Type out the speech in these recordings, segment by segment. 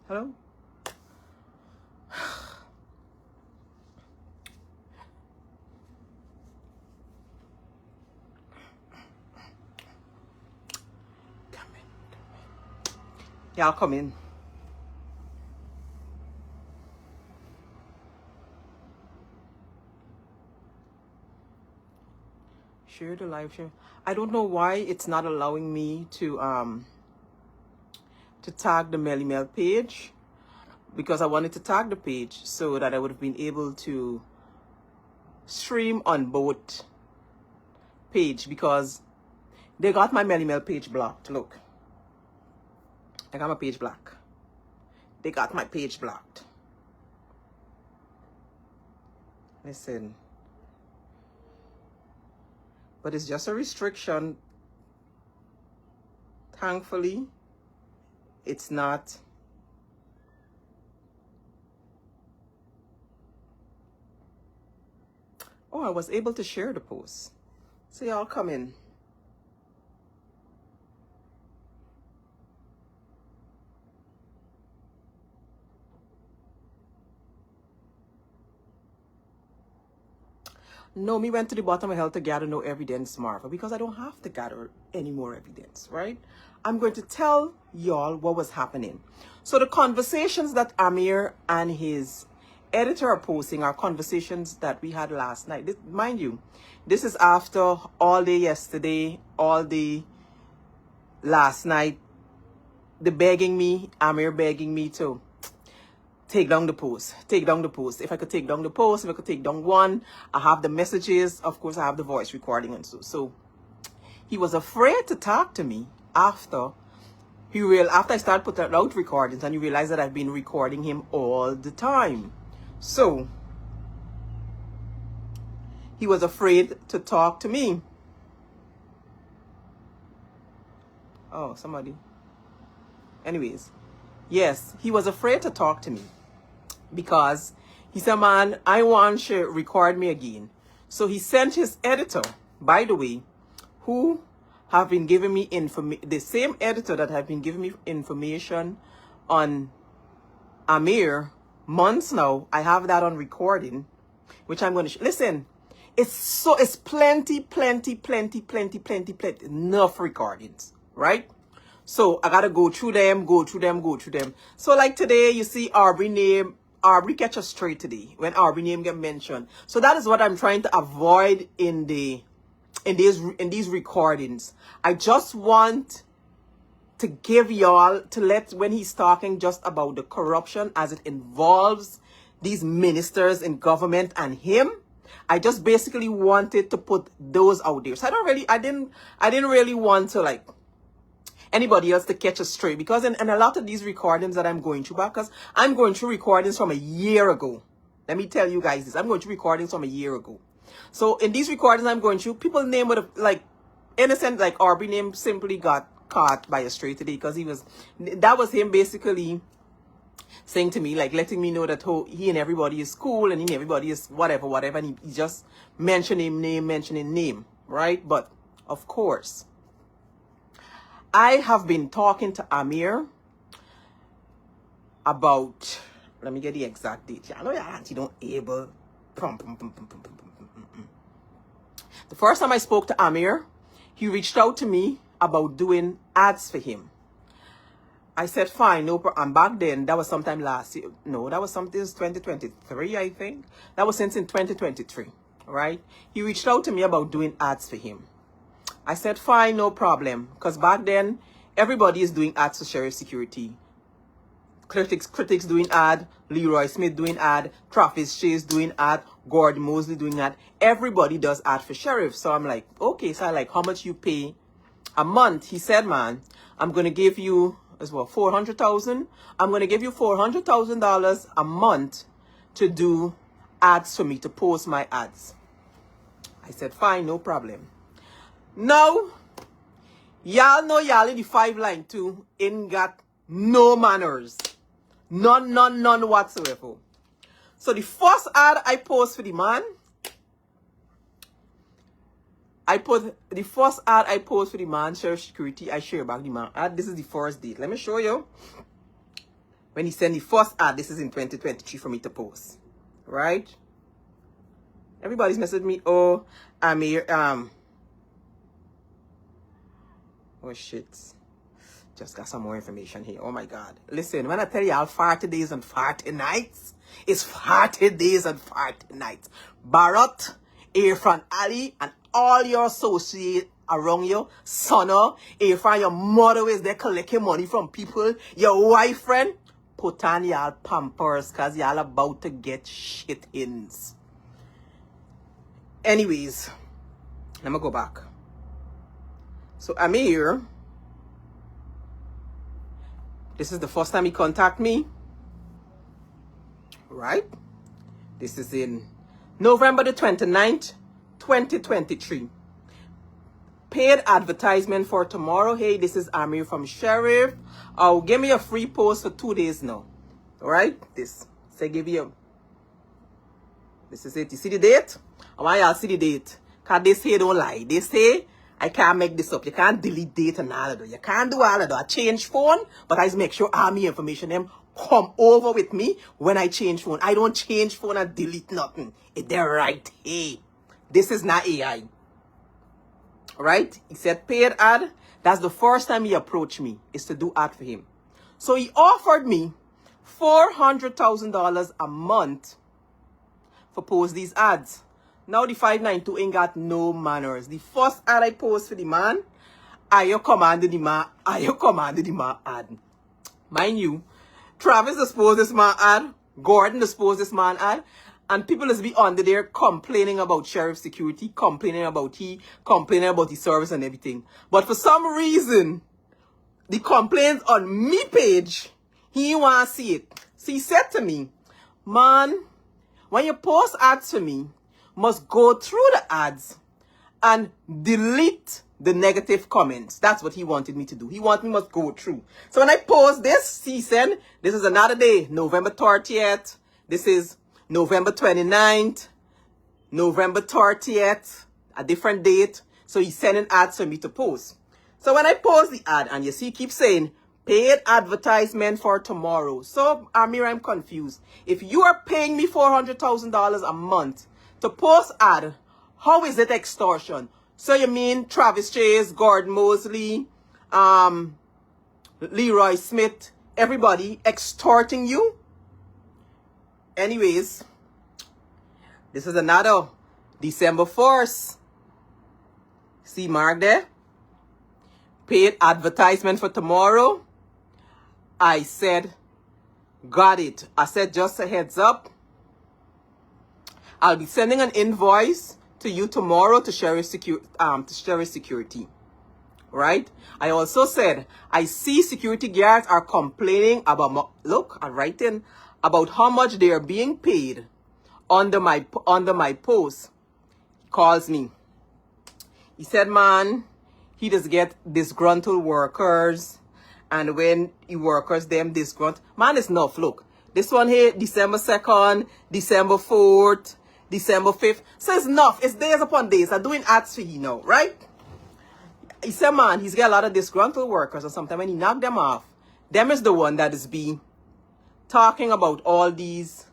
Hello? Come in. Y'all come in. Share the live share. I don't know why it's not allowing me to tag the Melly Mel page, because I wanted to tag the page so that I would have been able to stream on both page, because they got my Melly Mel page blocked. Look, I got my page blocked. They got my page blocked. Listen, but it's just a restriction. Thankfully, it's not. Oh, I was able to share the post. So y'all come in. No, me went to the bottom of hell to gather no evidence, Marva, because I don't have to gather any more evidence, right? I'm going to tell y'all what was happening. So the conversations that Amir and his editor are posting are conversations that we had last night. Mind you, this is after all day yesterday, all day last night, the begging me, Amir begging me to take down the post. Take down the post. If I could take down the post, if I could take down one, I have the messages. Of course, I have the voice recording and so he was afraid to talk to me after after I started putting out recordings, and he realized that I've been recording him all the time. So he was afraid to talk to me. Oh, somebody. Anyways, yes, he was afraid to talk to me because he said, man, I want you to record me again. So he sent his editor, by the way, who have been giving me information, the same editor that have been giving me information on Amir months now. I have that on recording, which I'm going to listen. It's plenty, enough recordings, right? So I gotta go through them. So like today, you see Aubrey catch us straight today when Aubrey name get mentioned. So that is what I'm trying to avoid in these recordings. I just want to give y'all, to let, when he's talking just about the corruption as it involves these ministers in government and him, I just basically wanted to put those out there. So I didn't really want to like anybody else to catch us straight, because in a lot of these recordings that I'm going through, because I'm going through recordings from a year ago. Let me tell you guys this. I'm going through recordings from a year ago. So in these recordings I'm going through, people's name would have, like, innocent, like Aubrey name simply got caught by a stray today, because that was him basically saying to me, like, letting me know that he and everybody is cool and he and everybody is whatever, and he just mentioning name, right? But of course, I have been talking to Amir about, let me get the exact date. I know your auntie don't able. The first time I spoke to Amir, he reached out to me about doing ads for him. I said, fine, no problem. And back then, that was sometime last year. No, that was something, 2023, I think. That was since in 2023, right? He reached out to me about doing ads for him. I said, fine, no problem. Because back then, everybody is doing ads for Sheriff Security. Critics doing ad, Leroy Smith doing ad, Travis Chase doing ad, Gordon Mosley doing ad. Everybody does ad for Sheriff. So I'm like, okay, so I like, how much you pay a month? He said, man, I'm going to give you, as well, $400,000. I'm going to give you $400,000 a month to do ads for me, to post my ads. I said, fine, no problem. Now, y'all know y'all in the 5 line too ain't got no manners. None whatsoever. So the first ad I post for the man, Sheriff Security, I share back the man ad. This is the first date. Let me show you. When he sent the first ad, this is in 2023 for me to post. Right? Everybody's messaging me, oh, I'm here, oh shit. Just got some more information here. Oh my God. Listen, when I tell y'all 40 days and 40 nights, it's 40 days and 40 nights. Barrett, Irfan Ali, and all your associates around you, son, Irfan, your mother is there collecting money from people, your wife friend, put on y'all pampers, cause y'all about to get shit-ins. Anyways, let me go back. So I'm here. This is the first time he contact me. Right? This is in November the 29th, 2023. Paid advertisement for tomorrow. Hey, this is Amir from Sheriff. Oh, give me a free post for 2 days now. Alright? This. Say give you. This is it. You see the date? I want y'all see the date. Because they say don't lie. They say I can't make this up. You can't delete date and all of that. You can't do all of that. I change phone, but I make sure all my information them come over with me when I change phone. I don't change phone and delete nothing. They're right. Hey, this is not AI. Right? He said paid ad. That's the first time he approached me, is to do ad for him. So he offered me $400,000 a month for post these ads. Now the 592 ain't got no manners. The first ad I post for the man, I commanded the man ad. Mind you, Travis disposed this man ad, Gordon disposed this man ad, and people is be under there complaining about sheriff security, complaining about the service and everything. But for some reason, the complaints on me page, he want to see it. So he said to me, man, when you post ads for me, must go through the ads and delete the negative comments. That's what he wanted me to do. He wanted me must go through. So when I post this, he said, this is another day, November 30th. This is November 29th, November 30th, a different date. So he's sending ads for me to post. So when I post the ad, and you see, keep saying, paid advertisement for tomorrow. So, Amir, I'm confused. If you are paying me $400,000 a month to post ad, how is it extortion? So you mean Travis Chase, Gordon Mosley, Leroy Smith, everybody extorting you? Anyways, this is another December 1st. See mark there? Paid advertisement for tomorrow. I said, got it. I said, just a heads up. I'll be sending an invoice to you tomorrow to Sheriff Security. Right? I also said, I see security guards are complaining about, look, I'm writing about how much they are being paid under my post. He calls me. He said, man, he just get disgruntled workers. And when the workers them disgruntled, man, it's enough. Look, this one here, December 2nd, December 4th, December 5th. So it's enough. It's days upon days. I'm doing ads for you now, right? He said, man, he's got a lot of disgruntled workers, and sometimes when he knock them off, them is the one that is be talking about all these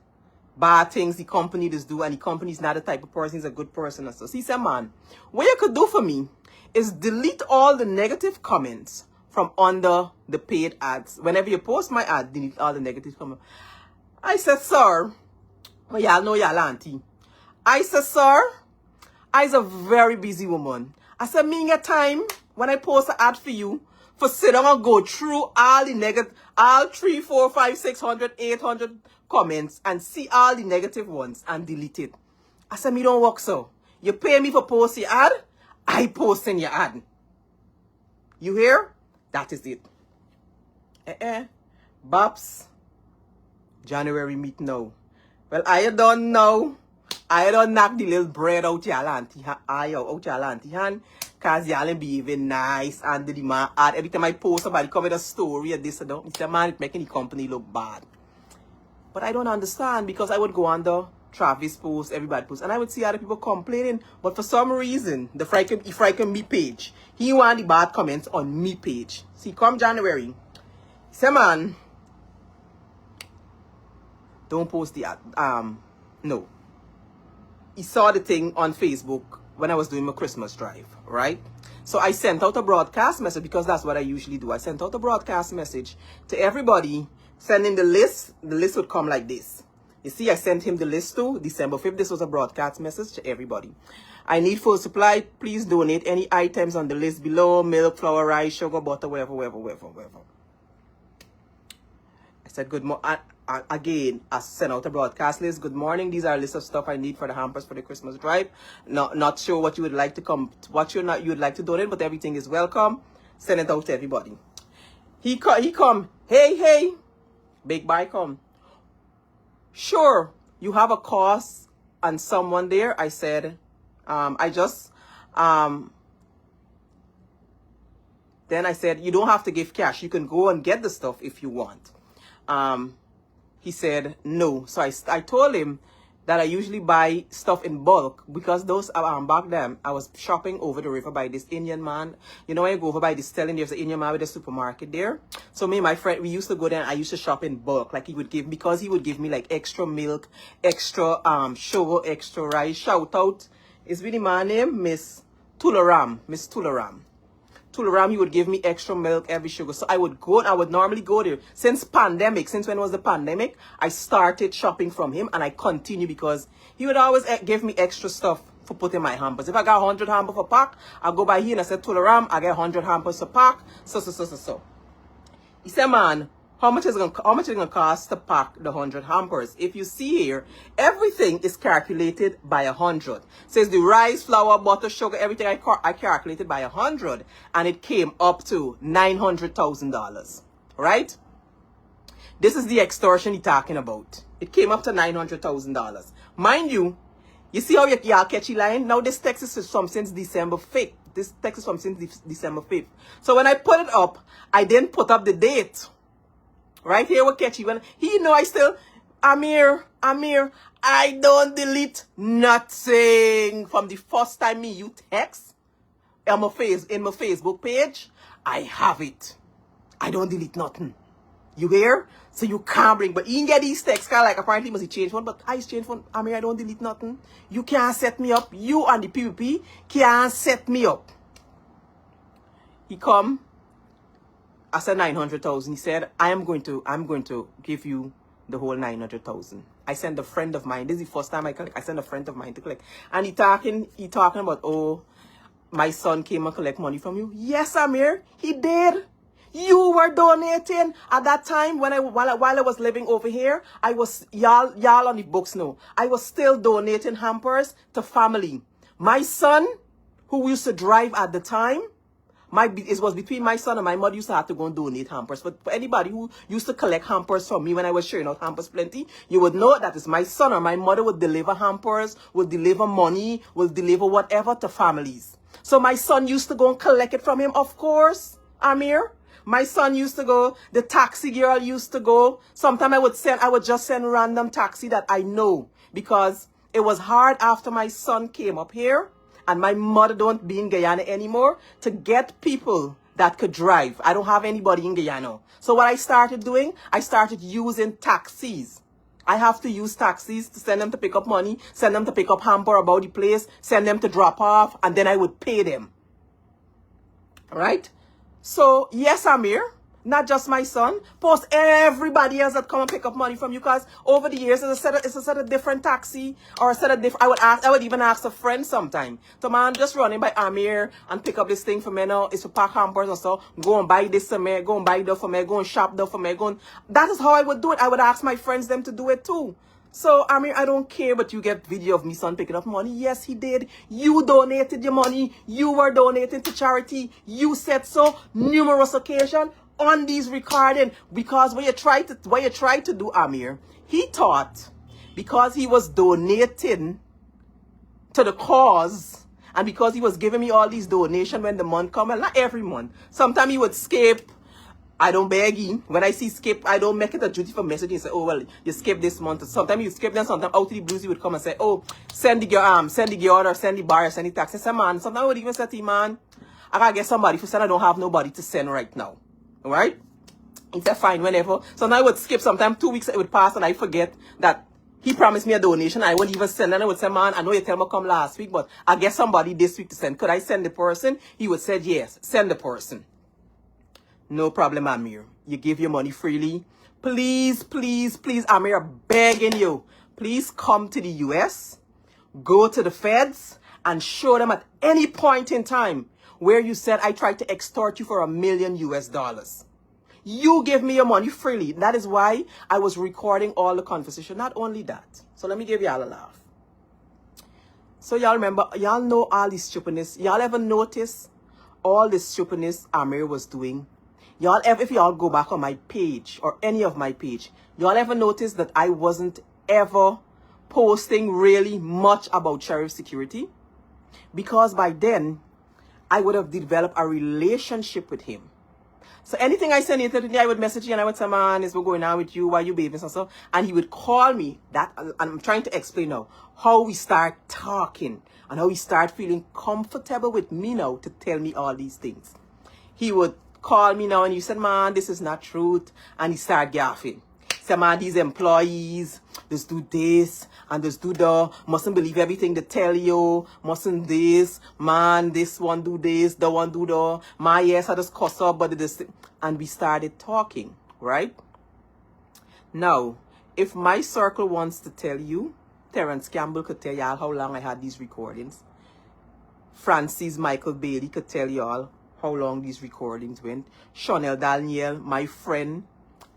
bad things the company does do, and the company's not the type of person, he's a good person. And so he said, man, what you could do for me is delete all the negative comments from under the paid ads. Whenever you post my ad, delete all the negative comments. I said, sir, well, y'all know y'all auntie. I said, sir, I's a very busy woman. I said, me get time when I post an ad for you for sit down and go through all the negative, all 3, 4, 5, 600, 800 comments and see all the negative ones and delete it. I said, me don't work so. You pay me for post your ad, I post in your ad. You hear? That is it. Babs, January meet now. Well, I don't know. I don't knock the little bread out y'all auntie hand. Cause y'all ain't behaving nice and the man ad. Every time I post somebody come with a story or this or that, Mr. Man, it's making the company look bad. But I don't understand because I would go under Travis post, everybody post, and I would see other people complaining. But for some reason, the Friken me page, he want the bad comments on me page. See, come January. He said, man, Don't post the no. He saw the thing on Facebook when I was doing my Christmas drive, right? So I sent out a broadcast message because that's what I usually do. I sent out a broadcast message to everybody, sending the list. The list would come like this. You see, I sent him the list too, December 5th. This was a broadcast message to everybody. I need full supply. Please donate any items on the list below. Milk, flour, rice, sugar, butter, whatever. I said, good morning. Again, I sent out a broadcast list. Good morning. These are a list of stuff I need for the hampers for the Christmas drive. Not sure what you would like to you would like to donate, but everything is welcome. Send it out to everybody. He come. Hey. Big boy come. Sure, you have a cost and someone there. I said, then I said, you don't have to give cash. You can go and get the stuff if you want. He said no. So I told him that I usually buy stuff in bulk because those back then I was shopping over the river by this Indian man. You know, when you go over by this telling there's an Indian man with a supermarket there. So me and my friend, we used to go there and I used to shop in bulk. Like he would give me like extra milk, extra sugar, extra rice. Shout out, is really my name, Miss Tularam. Tularam, he would give me extra milk, every sugar. So I would normally go there. Since when was the pandemic, I started shopping from him and I continue because he would always give me extra stuff for putting my hampers. If I got 100 hampers for pack, I'll go by here and I said, Tularam, I get 100 hampers for pack. So. He said, man, how much is it gonna cost to pack the 100 hampers? If you see here, everything is calculated by 100. Says the rice, flour, butter, sugar, everything I calculated by 100, and it came up to $900,000. Right? This is the extortion he's talking about. It came up to $900,000. Mind you, you see how y'all catchy line? Now this text is from since December 5th. This text is from since December 5th. So when I put it up, I didn't put up the date. Right here with Ketchy. When he know I still, Amir, I don't delete nothing. From the first time you text in my Facebook page, I have it. I don't delete nothing. You hear? So you can't bring, but you can get these texts, kind of like apparently must change phone, but I change phone. Amir, I don't delete nothing. You can't set me up. You and the PVP can't set me up. He come. I said 900,000. He said, I'm going to give you the whole 900,000. I sent a friend of mine. This is the first time I collect. I sent a friend of mine to collect. And he talking about, oh, my son came and collect money from you. Yes, Amir, he did. You were donating at that time while I was living over here. I was y'all on the books now. I was still donating hampers to family. My son, who used to drive at the time, it was between my son and my mother used to have to go and donate hampers. But for anybody who used to collect hampers from me when I was sharing out hampers plenty, you would know that it's my son or my mother would deliver hampers, would deliver money, would deliver whatever to families. So my son used to go and collect it from him, of course, Amir. My son used to go, the taxi girl used to go. Sometimes I would just send random taxi that I know because it was hard after my son came up here. And my mother don't be in Guyana anymore to get people that could drive. I don't have anybody in Guyana. So what I started doing, I started using taxis. I have to use taxis to send them to pick up money, send them to pick up hamper about the place, send them to drop off, and then I would pay them. Right? So, yes, Amir, not just my son, post everybody else that come and pick up money from you, because over the years it's a set of different taxi or a set of different. I would even ask a friend sometime. So man, just running by Amir and pick up this thing for me now. It's for pack hampers or so. Go and buy this for me. Go and buy that for me. Go and shop that for me. That is how I would do it. I would ask my friends them to do it too. So, Amir, I don't care, but you get video of me son picking up money. Yes, he did. You donated your money. You were donating to charity. You said so numerous occasions on these recording, because what you try to do, Amir, he thought because he was donating to the cause and because he was giving me all these donations when the month come, and not every month. Sometimes he would skip. I don't beg him. When I see skip, I don't make it a duty for messaging and say, oh, well, you skip this month. Sometimes you skip, then sometimes out of the blues, he would come and say, oh, send the girl or send the bar or send the tax. I say, man, sometimes I would even say to him, man, I gotta get somebody for send. I don't have nobody to send right now. All right? He said, fine, whenever. So now I would skip. Sometimes 2 weeks it would pass and I forget that he promised me a donation. I wouldn't even send. And I would say, man, I know you tell me come last week, but I get somebody this week to send. Could I send the person? He would say, yes, send the person. No problem, Amir. You give your money freely. Please, please, please, Amir, I'm begging you. Please come to the US, go to the feds, and show them at any point in time where you said I tried to extort you for $1 million US. You give me your money freely. That is why I was recording all the conversation. Not only that. So let me give y'all a laugh. So y'all remember, y'all know all this stupidness. Y'all ever notice all this stupidness Amir was doing? Y'all ever, if y'all go back on my page or any of my page, y'all ever notice that I wasn't ever posting really much about sheriff security? Because by then, I would have developed a relationship with him. So anything I send to I would message you and I would say, man, is what going on with you? Why you babies and stuff? And he would call me. That, and I'm trying to explain now how we start talking and how he start feeling comfortable with me now to tell me all these things. He would call me now and you said, man, this is not truth. And he start gaffing. Say, man, these employees, just do this and just do the, mustn't believe everything they tell you, mustn't this, man, this one do this, the one do the, my yes, I just cuss up, but this, and we started talking, right? Now, if my circle wants to tell you, Terrence Campbell could tell y'all how long I had these recordings. Francis Michael Bailey could tell y'all how long these recordings went. Chanel Daniel, my friend,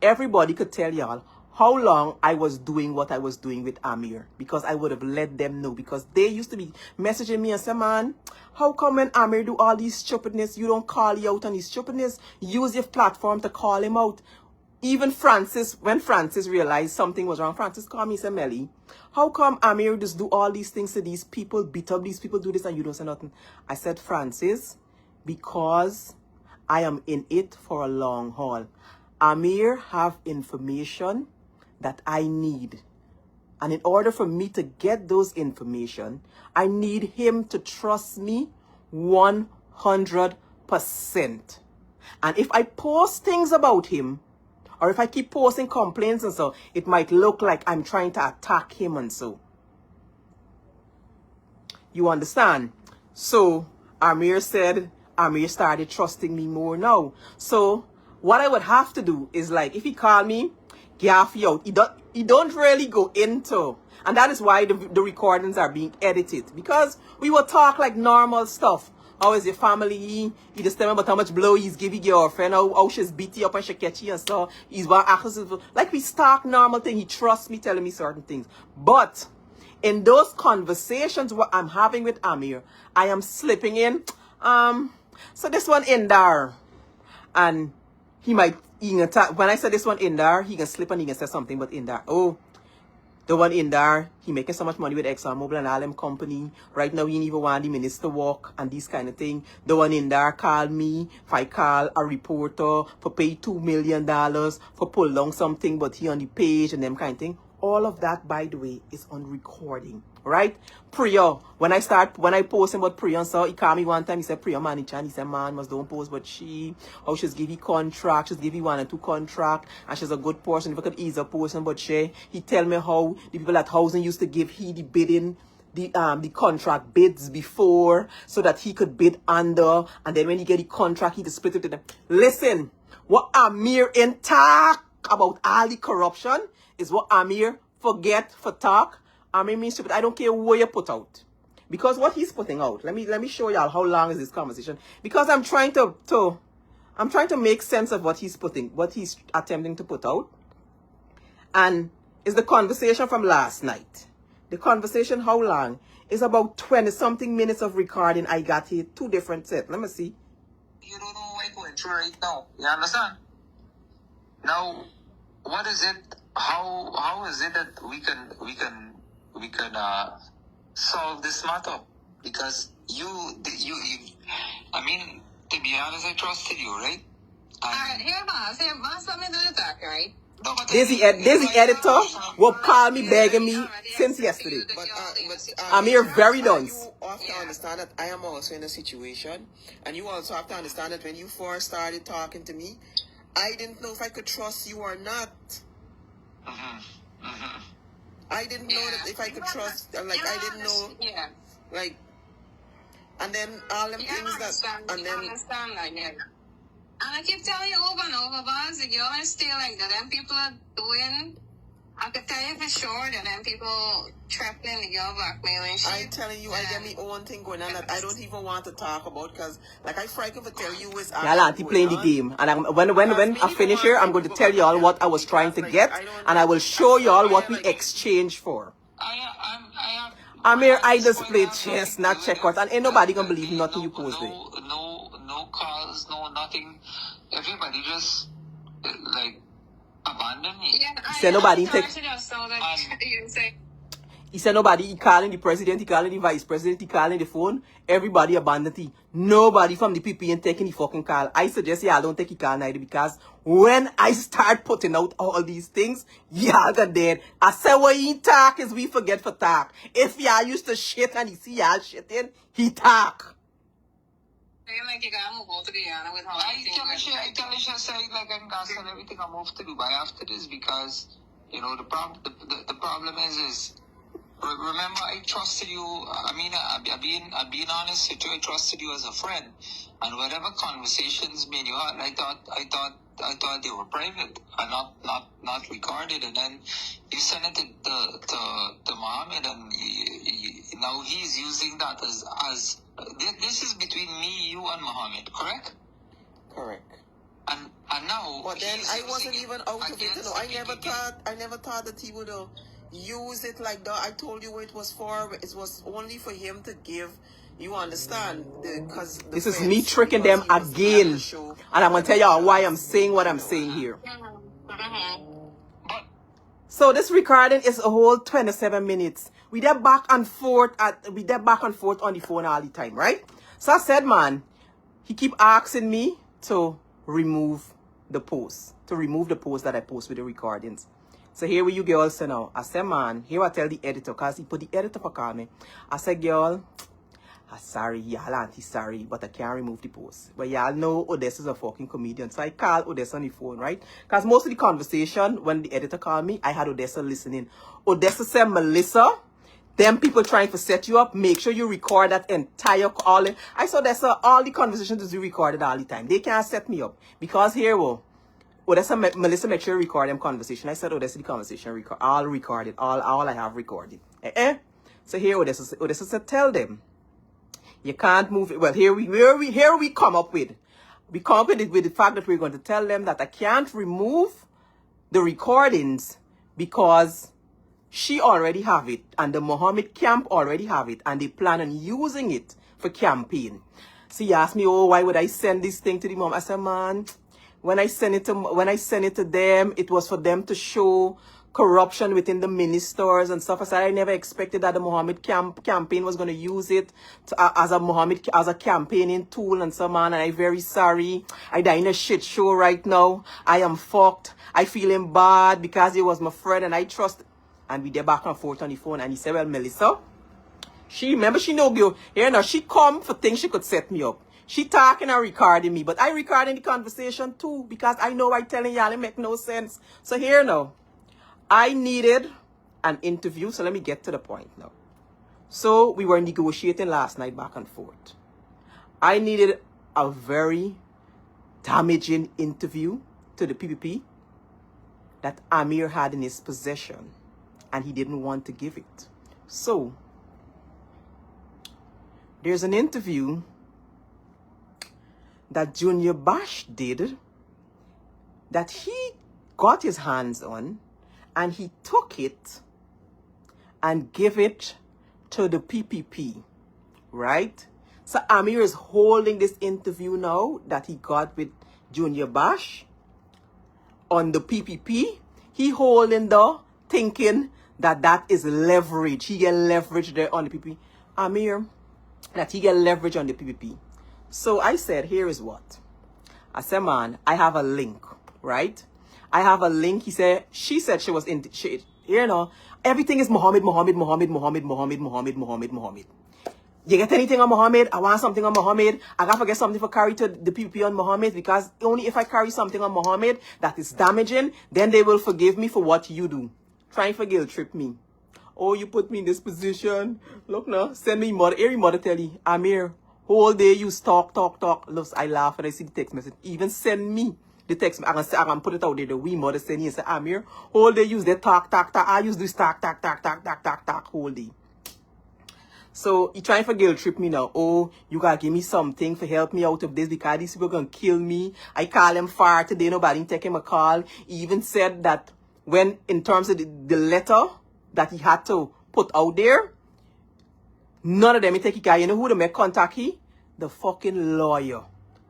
everybody could tell y'all how long I was doing what I was doing with Amir, because I would have let them know, because they used to be messaging me and say, man, how come when Amir do all these stupidness, you don't call you out on his stupidness? Use your platform to call him out. Even Francis, when Francis realized something was wrong, Francis called me and said, Melly, how come Amir just do all these things to these people, beat up these people, do this, and you don't say nothing? I said, Francis, because I am in it for a long haul. Amir have information that I need. And in order for me to get those information, I need him to trust me 100%. And if I post things about him, or if I keep posting complaints and so, it might look like I'm trying to attack him and so. You understand? So, Amir started trusting me more now. So, what I would have to do is, like, if he call me, gaff you out. He don't really go into, and that is why the recordings are being edited, because we will talk like normal stuff. How is your family? He just tell me about how much blow he's giving your girlfriend, how she's beat you up and she catch you and stuff. He's one access, like we talk normal thing. He trusts me telling me certain things. But in those conversations what I'm having with Amir, I am slipping in. So this one in there, and he might, when I say this one in there, he can slip and he can say something, but in there, oh, the one in there, he making so much money with ExxonMobil and all them company. Right now, he even want the minister walk and this kind of thing. The one in there call me, if I call a reporter for pay $2 million for pull down something, but he on the page and them kind of thing. All of that, by the way, is on recording, right? Priya, when I post him about Priya, so he called me one time, he said, Priya manager, and he said, man, must don't post, but how she's give you contract, she's give you 1 and 2 contract, and she's a good person, if I could ease a person, but he tell me how the people at housing used to give he the bidding, the contract bids before, so that he could bid under, and then when he get the contract, he just split it to them. Listen, what Amir in talk about all the corruption is what Amir forget for talk. Amir means stupid. I don't care where you put out, because what he's putting out. Let me show y'all how long is this conversation, because I'm trying to make sense of what he's attempting to put out, and it's the conversation from last night. The conversation, how long? Is about 20-something minutes of recording. I got here 2 different sets. Let me see. You don't know what I'm going through right now. You understand? Now, what is it? How is it that we can solve this matter? Because you I mean, to be honest, I trusted you, right? Alright, here, something to attack, right? Daisy editor will call me begging me since yesterday. Amir very done. You have to understand that I am also in a situation, and you also have to understand that when you first started talking to me, I didn't know if I could trust you or not. I didn't know that if I could trust, like, I didn't know, like, and then all them things that, and then, understand that, and I keep telling you over and over, boss, the girl is still like that. Then people are doing, I could tell you for sure that then people threatening the girl, blackmailing shit. I'm telling you, I get me own thing going on that I don't even want to talk about, because, like, I frightened to tell you is yeah, Auntie playing the game. And when I finish here, I'm going to tell y'all what I was trying to get, and I will show y'all what we exchanged for. Amir, I just play chess, not checkers, and ain't nobody gonna believe nothing you post there. No calls, no nothing. Everybody just like abandoned me. He said nobody take. He said nobody. He calling the president, he calling the vice president, he calling the phone. Everybody abandoned him. Nobody from the PP ain't taking the fucking call. I suggest y'all don't take the call neither, because when I start putting out all these things, y'all got dead. I said when he talk is we forget for talk. If y'all used to shit and he see y'all shitting, he talk. Like you gotta move out to Guyana with how I tell you, say like I can cancel everything. I move to Dubai after this because you know the problem is remember I trusted you. I mean I've been honest with you. I trusted you as a friend, and whatever conversations me and you had, I thought they were private and not recorded. And then you sent it to Mohammed, and now he's using that as this is between me, you, and Mohammed, correct? Correct. And now, but then I wasn't even out of it. You know, I never thought that he would use it like that. I told you what it was for. It was only for him to give. You understand? Because this is me tricking them again, and I'm gonna tell y'all why I'm saying what I'm saying here. So this recording is a whole 27 minutes. We there back and forth on the phone all the time, right? So I said, man, he keep asking me to remove the post, that I post with the recordings. So here you girls say now. I said, man, here I tell the editor, because he put the editor for call me. I said, girl, I'm sorry, y'all auntie sorry, but I can't remove the post. But y'all know Odessa's a fucking comedian. So I call Odessa on the phone, right? Because most of the conversation, when the editor called me, I had Odessa listening. Odessa said, Melissa, them people trying to set you up, make sure you record that entire call. I saw Odessa, all the conversations is recorded all the time. They can't set me up. Because here, Odessa, Melissa, make sure you record them conversation. I said, Odessa, the conversation, all recorded, all I have recorded. So here, Odessa said, tell them. You can't move it. Well, here we come up with. We come up with it with the fact that we're going to tell them that I can't remove the recordings because she already have it, and the Mohammed camp already have it, and they plan on using it for campaign. So he asked me, oh, why would I send this thing to the mom? I said, man, when I send it to them, it was for them to show corruption within the ministers and stuff. I said I never expected that the Mohammed campaign was going to use it as a campaigning tool and so on. And I'm very sorry. I die in a shit show right now. I am fucked. I feeling bad because he was my friend and I trust. And we did back and forth on the phone. And he said, well, Melissa, she know you. Here now, she come for things she could set me up. She talking and recording me, but I recording the conversation too because I know I telling y'all it make no sense. So here now. I needed an interview, so let me get to the point now. So we were negotiating last night back and forth. I needed a very damaging interview to the PPP that Amir had in his possession, and he didn't want to give it. So there's an interview that Junior Bash did that he got his hands on, and he took it and gave it to the PPP, right? So Amir is holding this interview now that he got with Junior Bash on the PPP. He holding the thinking that is leverage. He get leverage there on the PPP. Amir, that he get leverage on the PPP. So I said, here is what. I said, man, I have a link, right? I have a link. She said she was in, you know, everything is Mohammed. You get anything on Mohammed? I want something on Mohammed. I gotta get something for carry to the people on Mohammed, because only if I carry something on Mohammed that is damaging, then they will forgive me for what you do. Trying for guilt trip me. Oh, you put me in this position. Look now, send me mother. Every mother tell you, Amir, whole day you talk. Look, I laugh when I see the text message. Even send me the text. I can put it out there. The wee mother send you and say, Amir, whole day use the talk. I use this talk, whole day. So you trying for guilt trip me now. Oh, you gotta give me something for help me out of this because these people gonna kill me. I call him far today, nobody take him a call. He even said that when in terms of the letter that he had to put out there, none of them he take a guy. You know who the make contact he? The fucking lawyer.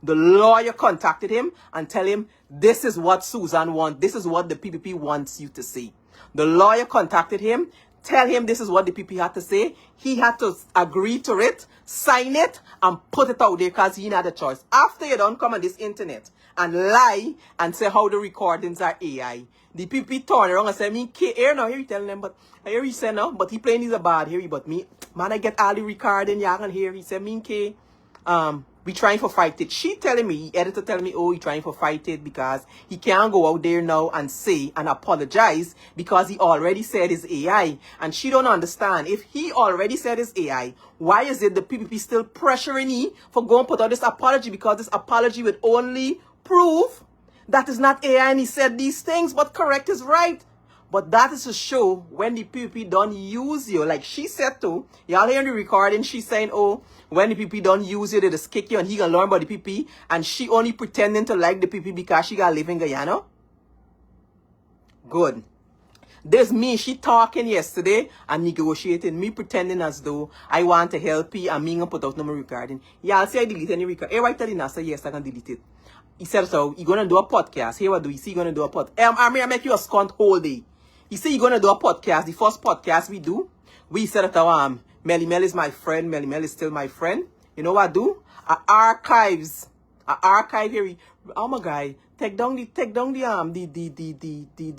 The lawyer contacted him and tell him, this is what Susan wants. This is what the PPP wants you to say. The lawyer contacted him, tell him this is what the PPP had to say. He had to agree to it, sign it, and put it out there because he didn't have a choice. After you don't come on this internet and lie and say how the recordings are AI, the PPP turn around and say, me, here now, here he telling them, but here he say no, but he playing is a bad here, but me, man, I get all the recording, y'all can hear. He said, me, we trying for fight it. She telling me, editor telling me, oh, he trying for fight it because he can't go out there now and say and apologize because he already said his AI. And she don't understand. If he already said his AI, why is it the PPP still pressuring me for going to put out this apology? Because this apology would only prove that is not AI and he said these things, but correct is right. But that is to show when the PPP don't use you. Like she said too, y'all hear the recording, she saying, oh, when the PPP don't use you, they just kick you and he gonna learn about the PPP. And she only pretending to like the PPP because she got live in Guyana. Good. There's me, she talking yesterday and negotiating, me pretending as though I want to help you and me gonna put out no more recording. Y'all say I delete any record. Hey, right telling us, yes, I can delete it. He said, so, you gonna do a podcast. Here, what do you see? You gonna do a podcast. I make you a scunt whole day. You see, you're gonna do a podcast. The first podcast we do, we said that Melly Mel is my friend. Melly Mel is still my friend. You know what I do? I archive here. Oh my guy, take down the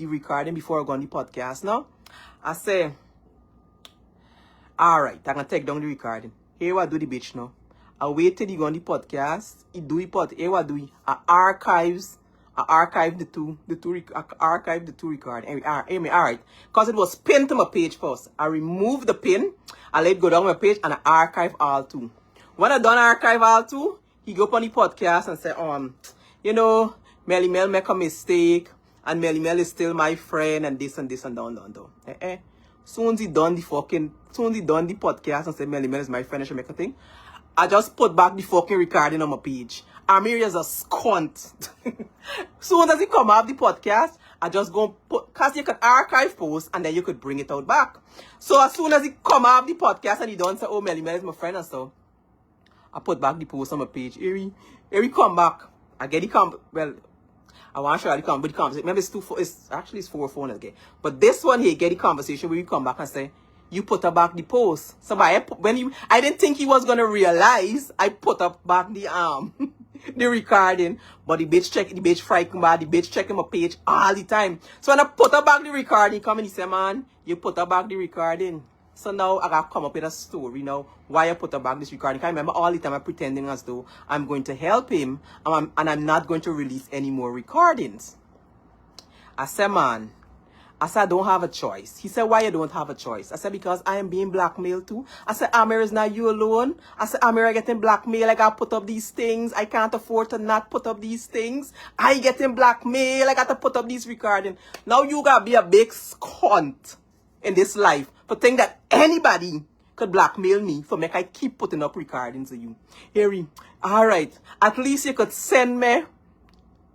recording before I go on the podcast now. I say, alright, I'm gonna take down the recording. Here what do the bitch now. I wait till you go on the podcast. He do it pod. Here what do we? I archive the two recording. Alright. Because it was pinned to my page first. I remove the pin, I let it go down my page, and I archive all two. When I done archive all two, he go up on the podcast and say, you know, Melly Mel make a mistake, and Melly Mel is still my friend, and this and down. Soon as he done the podcast and say Melly Mel is my friend, I should make a thing. I just put back the fucking recording on my page. Amir is a scunt. Soon as he come off the podcast, I just go put, because you could archive posts and then you could bring it out back. So as soon as he come off the podcast and he don't say, oh, Melly Mel is my friend and so, I put back the post on my page. Here he come back. I get the well, I want to show you the conversation. Maybe it's it's 4 phones again. But this one here, get the conversation where you come back and say, you put up back the post. Somebody, I didn't think he was gonna realize I put up back the the recording, but the bitch frightened bad, the bitch checking my page all the time. So when I put up back the recording, come and he say, man, you put up back the recording. So now I gotta come up with a story now why I put up back this recording. I remember all the time I'm pretending as though I'm going to help him and I'm not going to release any more recordings. I said, man, I said, I don't have a choice. He said, why you don't have a choice? I said, because I am being blackmailed too. I said, Amir, is not you alone. I said, Amir, I getting blackmailed. I got to put up these things. I can't afford to not put up these things. I getting blackmailed. I got to put up these recordings. Now you got to be a big scunt in this life for think that anybody could blackmail me for make I keep putting up recordings of you. Harry, all right. At least you could send me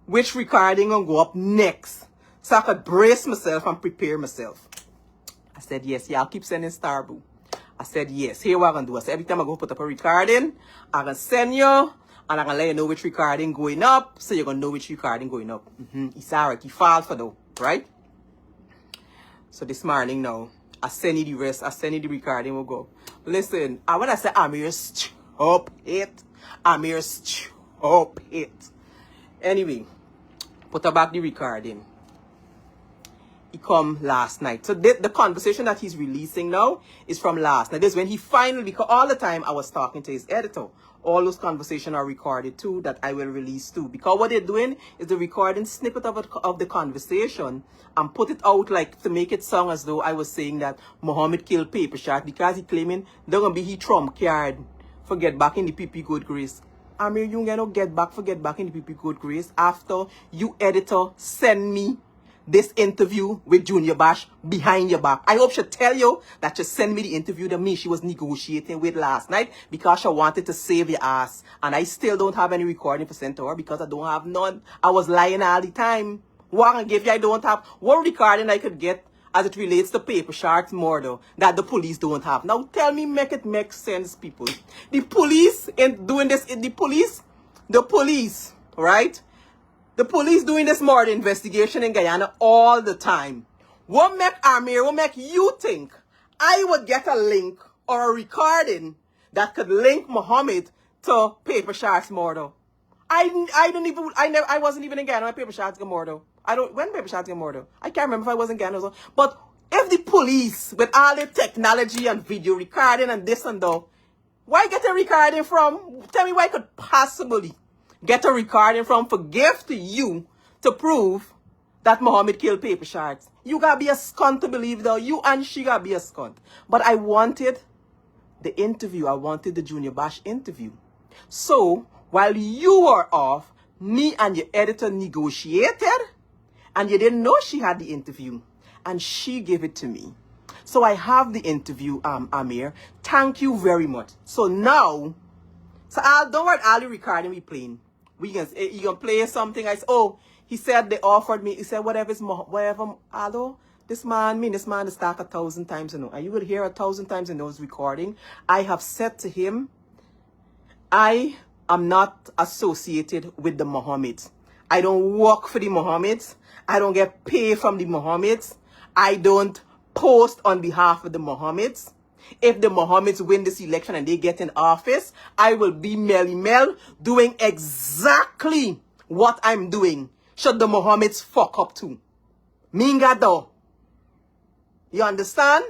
which recording will go up next. So I could brace myself and prepare myself. I said, yes, yeah, I'll keep sending Starboo. I said, yes, here what I'm going to do. I said, every time I go put up a recording, I'm going to send you, and I'm going to let you know which recording going up, so you're going to know which recording going up. It's alright, he filed for though, right? So this morning now, I send you the rest, I send you the recording, we'll go. Listen, when I say Amir, stop it. Amir, stop it. Anyway, put up back the recording. he come last night. So the conversation that he's releasing now is from last night. This is when he finally, because all the time I was talking to his editor. All those conversations are recorded too, that I will release too. Because what they're doing is they're recording snippet of the conversation and put it out like to make it sound as though I was saying that Muhammad killed Paper Shark because he claiming they're going to be he trump card for get back in the PP good grace. Amir, you gonna get back in the PP good grace after you editor send me this interview with Junior Bash behind your back. I hope she tell you that she send me the interview that me she was negotiating with last night because she wanted to save your ass. And I still don't have any recording for send to her because I don't have none. I was lying all the time. What I give you, I don't have one recording I could get as it relates to Paper Shark's murder that the police don't have. Now tell me, make it make sense, people. The police ain't doing this. The police, right? The police doing this murder investigation in Guyana all the time. What make Amir, what make you think I would get a link or a recording that could link Muhammad to Paper Shark's murder? I wasn't even in Guyana when Paper Shark's got murdered. When Paper Shark's got murdered. I can't remember if I was in Guyana or so. But if the police, with all the technology and video recording and this and that, why get a recording from? Tell me why I could possibly get a recording from for gift to you to prove that Muhammad killed Paper Sharks. You gotta be a scunt to believe though. You and she gotta be a scunt. But I wanted the interview. I wanted the Junior Bash interview. So while you were off, me and your editor negotiated and you didn't know she had the interview and she gave it to me. So I have the interview, Amir. Thank you very much. So now, don't worry, all the recording we playing. You can play something. I said, oh, he said they offered me. He said, whatever, hello, this man to stack 1,000 times, and you will hear 1,000 times in those recording. I have said to him, I am not associated with the Mohammeds. I don't work for the Mohammeds. I don't get paid from the Mohammeds. I don't post on behalf of the Mohammeds. If the Mohammeds win this election and they get in office, I will be Melly Mel doing exactly what I'm doing. Should the Mohammeds fuck up too? Minga do. You understand?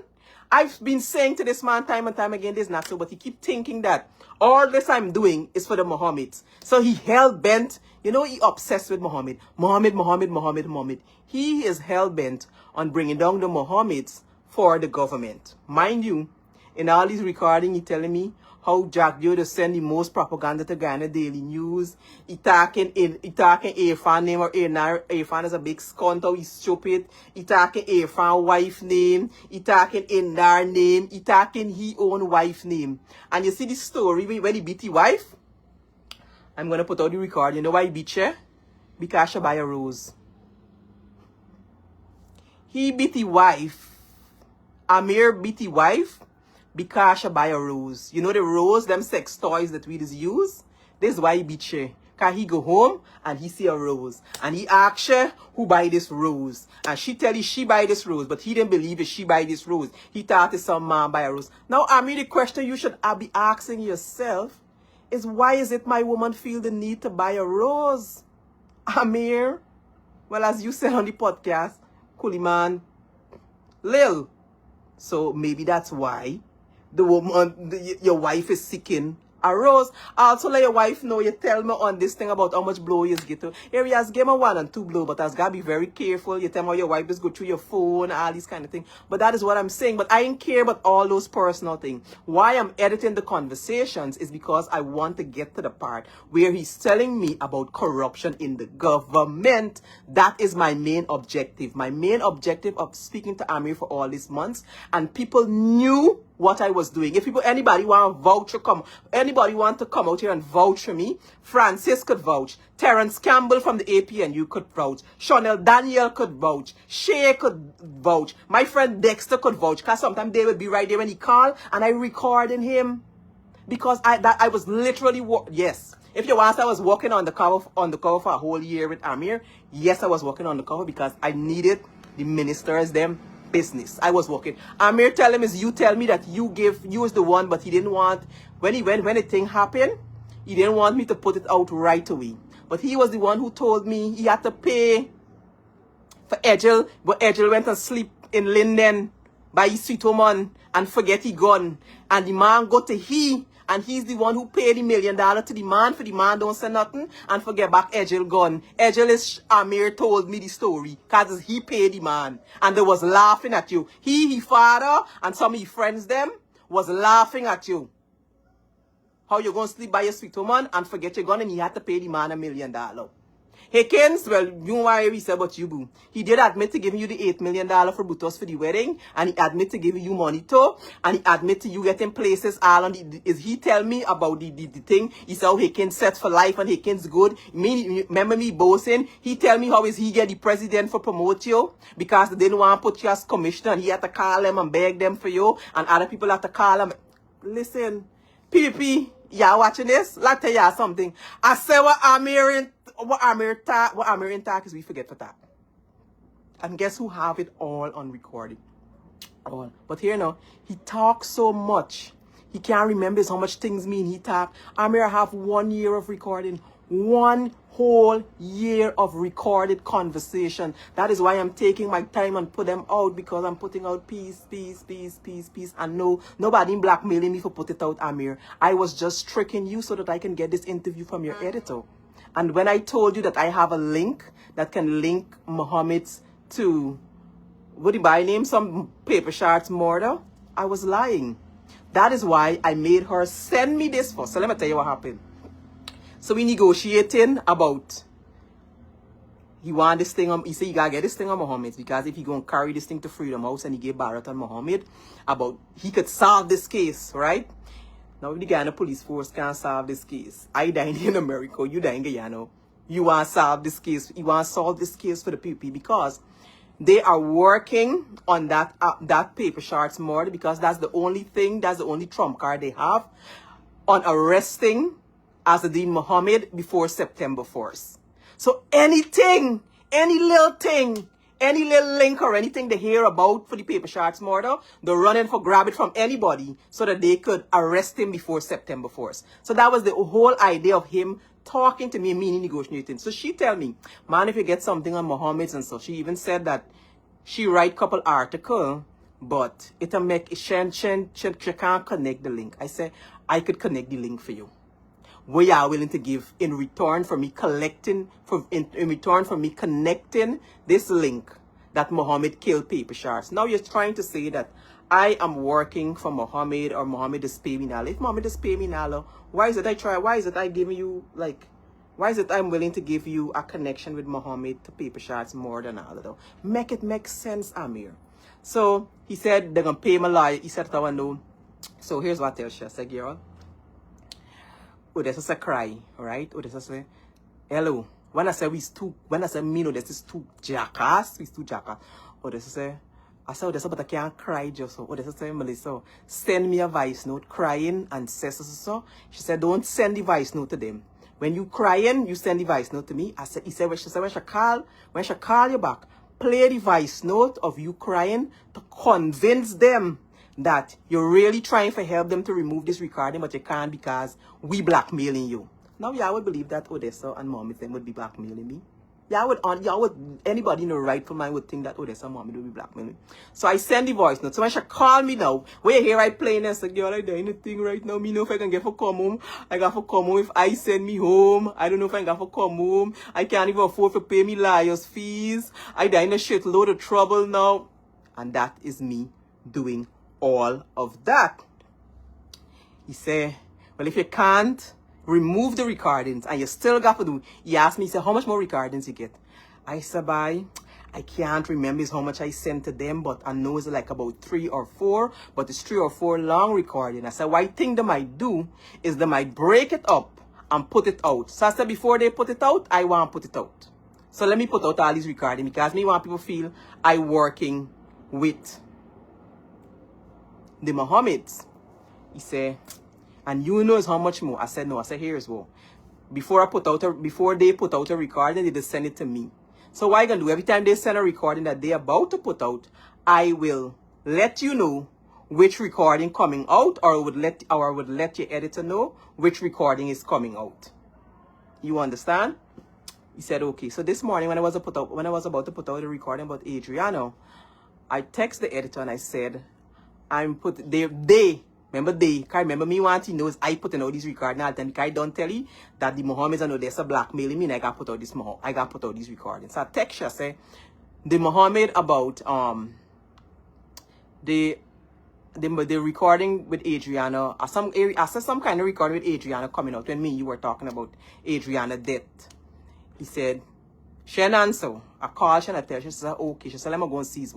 I've been saying to this man time and time again, this is not so, but he keep thinking that all this I'm doing is for the Mohammeds. So he hell-bent, he obsessed with Muhammad. Muhammad. He is hell-bent on bringing down the Mohammeds for the government. Mind you, in all these recordings, he telling me how Jack Joe send the most propaganda to Guyana Daily News. He talking Irfan name or Irfan is a big scunt, how he's stupid. He talking Irfan wife name. He talking Indar name. He talking he own wife name. And you see the story when he beat the wife? I'm going to put out the record. You know why he beat her? Because she buy a rose. He beat the wife. Amir beat the wife because she buy a rose. You know the rose, them sex toys that we just use? This is why he beat her. Because he go home and he see a rose. And he ask her who buy this rose. And she tell you she buy this rose. But he didn't believe it, she buy this rose. He thought it's some man buy a rose. Now, Amir, the question you should be asking yourself is why is it my woman feel the need to buy a rose? Amir, well, as you said on the podcast, Kuliman, Lil. So maybe that's why the woman, your wife is seeking a rose. Also let your wife know, you tell me on this thing about how much blow you get to. Areas give me 1 and 2 blow, but has got to be very careful. You tell me how your wife just go through your phone, all these kind of things. But that is what I'm saying. But I don't care about all those personal things. Why I'm editing the conversations is because I want to get to the part where he's telling me about corruption in the government. That is my main objective. My main objective of speaking to Amir for all these months. And people knew what I was doing. If anybody want to come out here and vouch for me, Francis could vouch. Terrence Campbell from the APNU could vouch. Chanel Daniel could vouch. Shay could vouch. My friend Dexter could vouch. Because sometimes they would be right there when he called and I recording him. Because I was literally, yes. If you ask, I was working on the cover for a whole year with Amir. Yes, I was working on the cover because I needed the ministers, them business. I was working. Amir tell him is you tell me that you was the one, but he didn't want, when the thing happened, he didn't want me to put it out right away. But he was the one who told me he had to pay For Edgel, but Edgel went and sleep in Linden by his sweet woman and forget he gone. And the man go to he, and he's the one who paid the $1 million to the man, for the man don't say nothing, and forget back Edgel gone. Edgel is, Amir told me the story, because he paid the man, and they was laughing at you. His father, and some of his friends them, was laughing at you. How you gonna sleep by your sweet woman and forget your gun, and he had to pay the man $1 million. Hickens, well, you know why we said about you, boo. He did admit to giving you the $8 million for Butos for the wedding, and he admit to giving you money too, and he admit to you getting places all on the, is he tell me about the thing, he said how Hickens set for life and Hickens good. Remember me boasting, he tell me how is he get the president for promote you, because they didn't want to put you as commissioner, and he had to call them and beg them for you, and other people had to call them. Listen, PP, y'all watching this? Let me tell y'all something. I say what Amir talk is we forget for that. And guess who have it all on recording? All. But here now, he talks so much. He can't remember how much things mean he talk. Amir have 1 year of recording. 1 whole year of recorded conversation. That is why I'm taking my time and put them out, because I'm putting out peace. And no, nobody blackmailing me for put it out, Amir. I was just tricking you so that I can get this interview from your editor. And when I told you that I have a link that can link Muhammad's to, what do you buy name? Some paper shards murder, I was lying. That is why I made her send me this first. So let me tell you what happened. So we negotiating about, he want this thing on, he said you gotta get this thing on Muhammad, because if he gonna carry this thing to Freedom House and he gave Barrett on Muhammad, about, he could solve this case, right? Now the Guyana police force can't solve this case. I died in America, you die in Guyana. You want to solve this case, you want to solve this case for the people, because they are working on that paper shards murder, because that's the only thing, that's the only trump card they have on arresting Azzedine Muhammad before September 1st. So anything, any little thing, any little link or anything they hear about for the paper shards murder, they're running for grab it from anybody so that they could arrest him before September 1st. So that was the whole idea of him talking to me, meaning negotiating. So she tell me, man, if you get something on Muhammad's and so, she even said that she write couple article, but it'll make, she can't connect the link. I said, I could connect the link for you. What you are willing to give in return for me collecting, in return for me connecting this link that Muhammad killed paper shards. Now you're trying to say that I am working for Muhammad, or Muhammad is paying me now. If Muhammad is paying me now, why is it I giving you, like, why is it I'm willing to give you a connection with Muhammad to paper shards more than all of them? Make it make sense, Amir. So he said they're gonna pay my lawyer. He said that I know. So here's what I tell you. I said, girl, Odessa say cry, right? Odessa say, hello. When I say me, Odessa is too jackass, we too jackass. Odessa say, I said Odessa, but I can't cry just so. Odessa say, Melissa, send me a voice note crying and says so. She said, don't send the voice note to them. When you crying, you send the voice note to me. She said, when she call you back, play the voice note of you crying to convince them that you're really trying to help them to remove this recording, but you can't because we blackmailing you. Now y'all would believe that Odessa and Mommy them would be blackmailing me. Y'all would, anybody in the rightful mind would think that Odessa and Mommy would be blackmailing. So I send the voice note. So when she call me now, where you hear I playing and say, girl, I doing anything right now. Me know if I can get for come home. I got for come home if I send me home. I don't know if I got for come home. I can't even afford to pay me lawyers fees. I die in a shitload of trouble now. And that is me doing all of that. He said, well, if you can't remove the recordings and you still got to do, he asked me, he said, how much more recordings you get? I said, I can't remember how much I sent to them, but I know it's like about 3 or 4, but it's 3 or 4 long recording. I said, what I think they might do is they might break it up and put it out. So I said, before they put it out, I want to put it out. So let me put out all these recordings, because me want people feel I working with the Muhammads. He said, and you knows how much more? I said, no. I said, here's what. Before they put out a recording, they just send it to me. So what I can do, every time they send a recording that they're about to put out, I will let you know which recording coming out, or I would let your editor know which recording is coming out. You understand? He said, okay. So this morning when I was about to put out the recording about Adriano, I text the editor and I said, remember can't remember me wanting knows I put in all these recordings all the time. I don't tell you that the Mohammeds and Odessa blackmailing me and I got put out these recordings. So I text her say the Mohammed about the recording with Adriana, I saw some kind of recording with Adriana coming out when me and you were talking about Adriana death. He said, Shen answer. I call Shen, I tell her, she said, okay. She said, let me go and see this.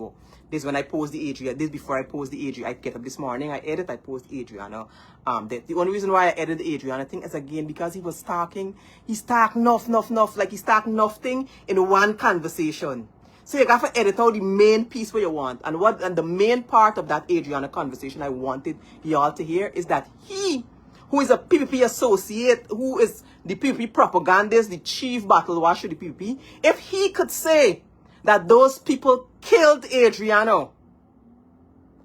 This when I post the Adriana. This before I post the Adriana. I get up this morning, I edit, I post Adriana. The only reason why I edited the Adriana thing is again because he was talking. He's talking enough. Like he's talking nothing in one conversation. So you got to edit out the main piece where you want. And the main part of that Adriana conversation I wanted y'all to hear is that he, who is a PPP associate, who is the PPP propagandist, the chief battle washer of the PPP, if he could say that those people killed Adriano,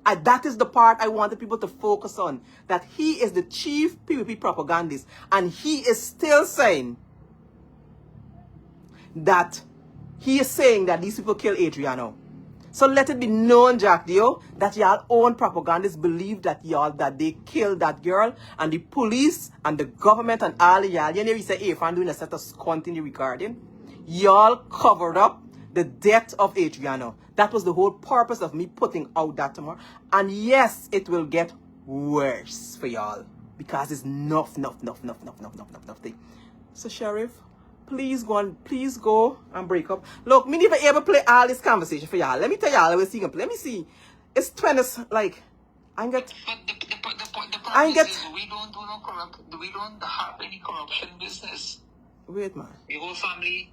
and that is the part I wanted people to focus on, that he is the chief PPP propagandist, and he is still saying that he is saying that these people killed Adriano. So let it be known, Jack Dio, that y'all own propagandists believe that they killed that girl, and the police and the government and all y'all, you know, you say, hey, if I'm doing a set of continue recording, y'all covered up the death of Adriano. That was the whole purpose of me putting out that tomorrow. And yes, it will get worse for y'all, because it's enough thing. So, Sheriff, please go and break up. Look, me never able play all this conversation for y'all. Let me tell y'all, let me see. It's 20, like, I ain't get... But the problem is we don't do no we don't have any corruption business. Wait, man. The whole family,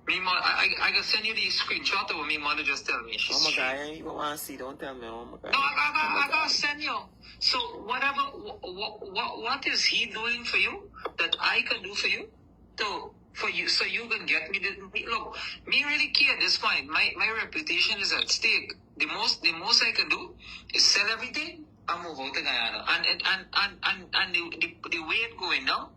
me mother, I can send you the screenshot of what me mother just tell me. Oh my God, you don't want to see, don't tell me, oh my God. No, I gotta send you. So whatever, what is he doing for you that I can do for you? For you, so you can get me look, me really care at this point. My reputation is at stake. The most I can do is sell everything and move out to Guyana. And the way it's going now,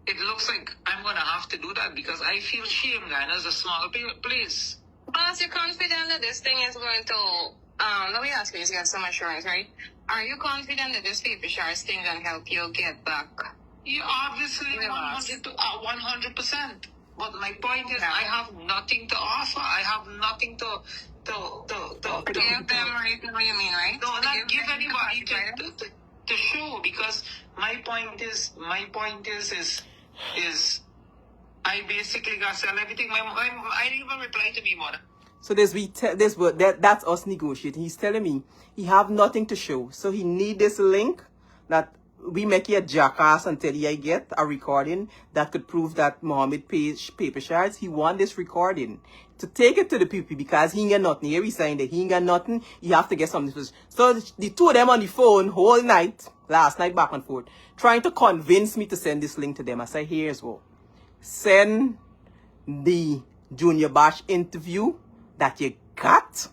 it looks like I'm gonna have to do that because I feel shame. Guyana is a small place. As you're confident that this thing is going to let me ask you, you got some assurance, right? Are you confident that this paper shards thing can help you get back? Yeah, obviously 100%. But my point is, I have nothing to offer. I have nothing to give them right now. You mean, right? No, not give anybody to show, because my point is I basically got sell everything. I didn't even reply to me, mother. So that's us negotiating. He's telling me he have nothing to show, so he need this link that we make you a jackass until I get a recording that could prove that Mohammed pays paper shards. He want this recording to take it to the people because he ain't got nothing. Here he's saying that he ain't got nothing. You have to get something. So the two of them on the phone whole night, last night back and forth, trying to convince me to send this link to them. I said, here's what. Send the Junior Bash interview that you got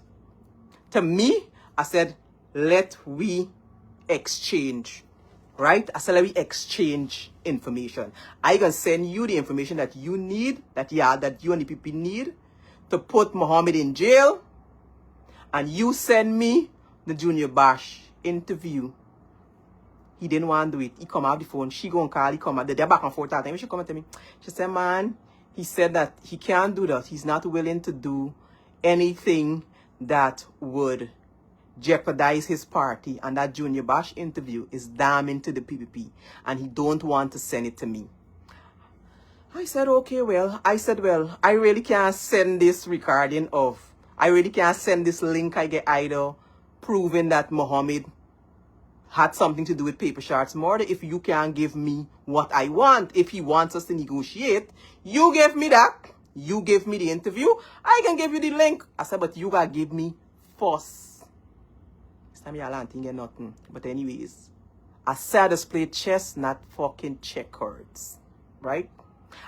to me. I said, let we exchange. Right? I said, let me exchange information. I can send you the information that you need, that you and the people need to put Mohammed in jail. And you send me the Junior Bash interview. He didn't want to do it. He come out the phone. She go and call. He come out. They're back and forth all the time. She come to me. She said, man, he said that he can't do that. He's not willing to do anything that would jeopardize his party, and that Junior Bash interview is damning to the PPP, and he don't want to send it to me. I said, okay, well, I really can't send this recording of, I really can't send this link I get either proving that Mohammed had something to do with paper shards murder if you can't give me what I want. If he wants us to negotiate, you give me that. You give me the interview. I can give you the link. I said, but you gotta give me first. Time y'all ain't thinking nothing. But anyways, I said us play chess, not fucking checkers. Right?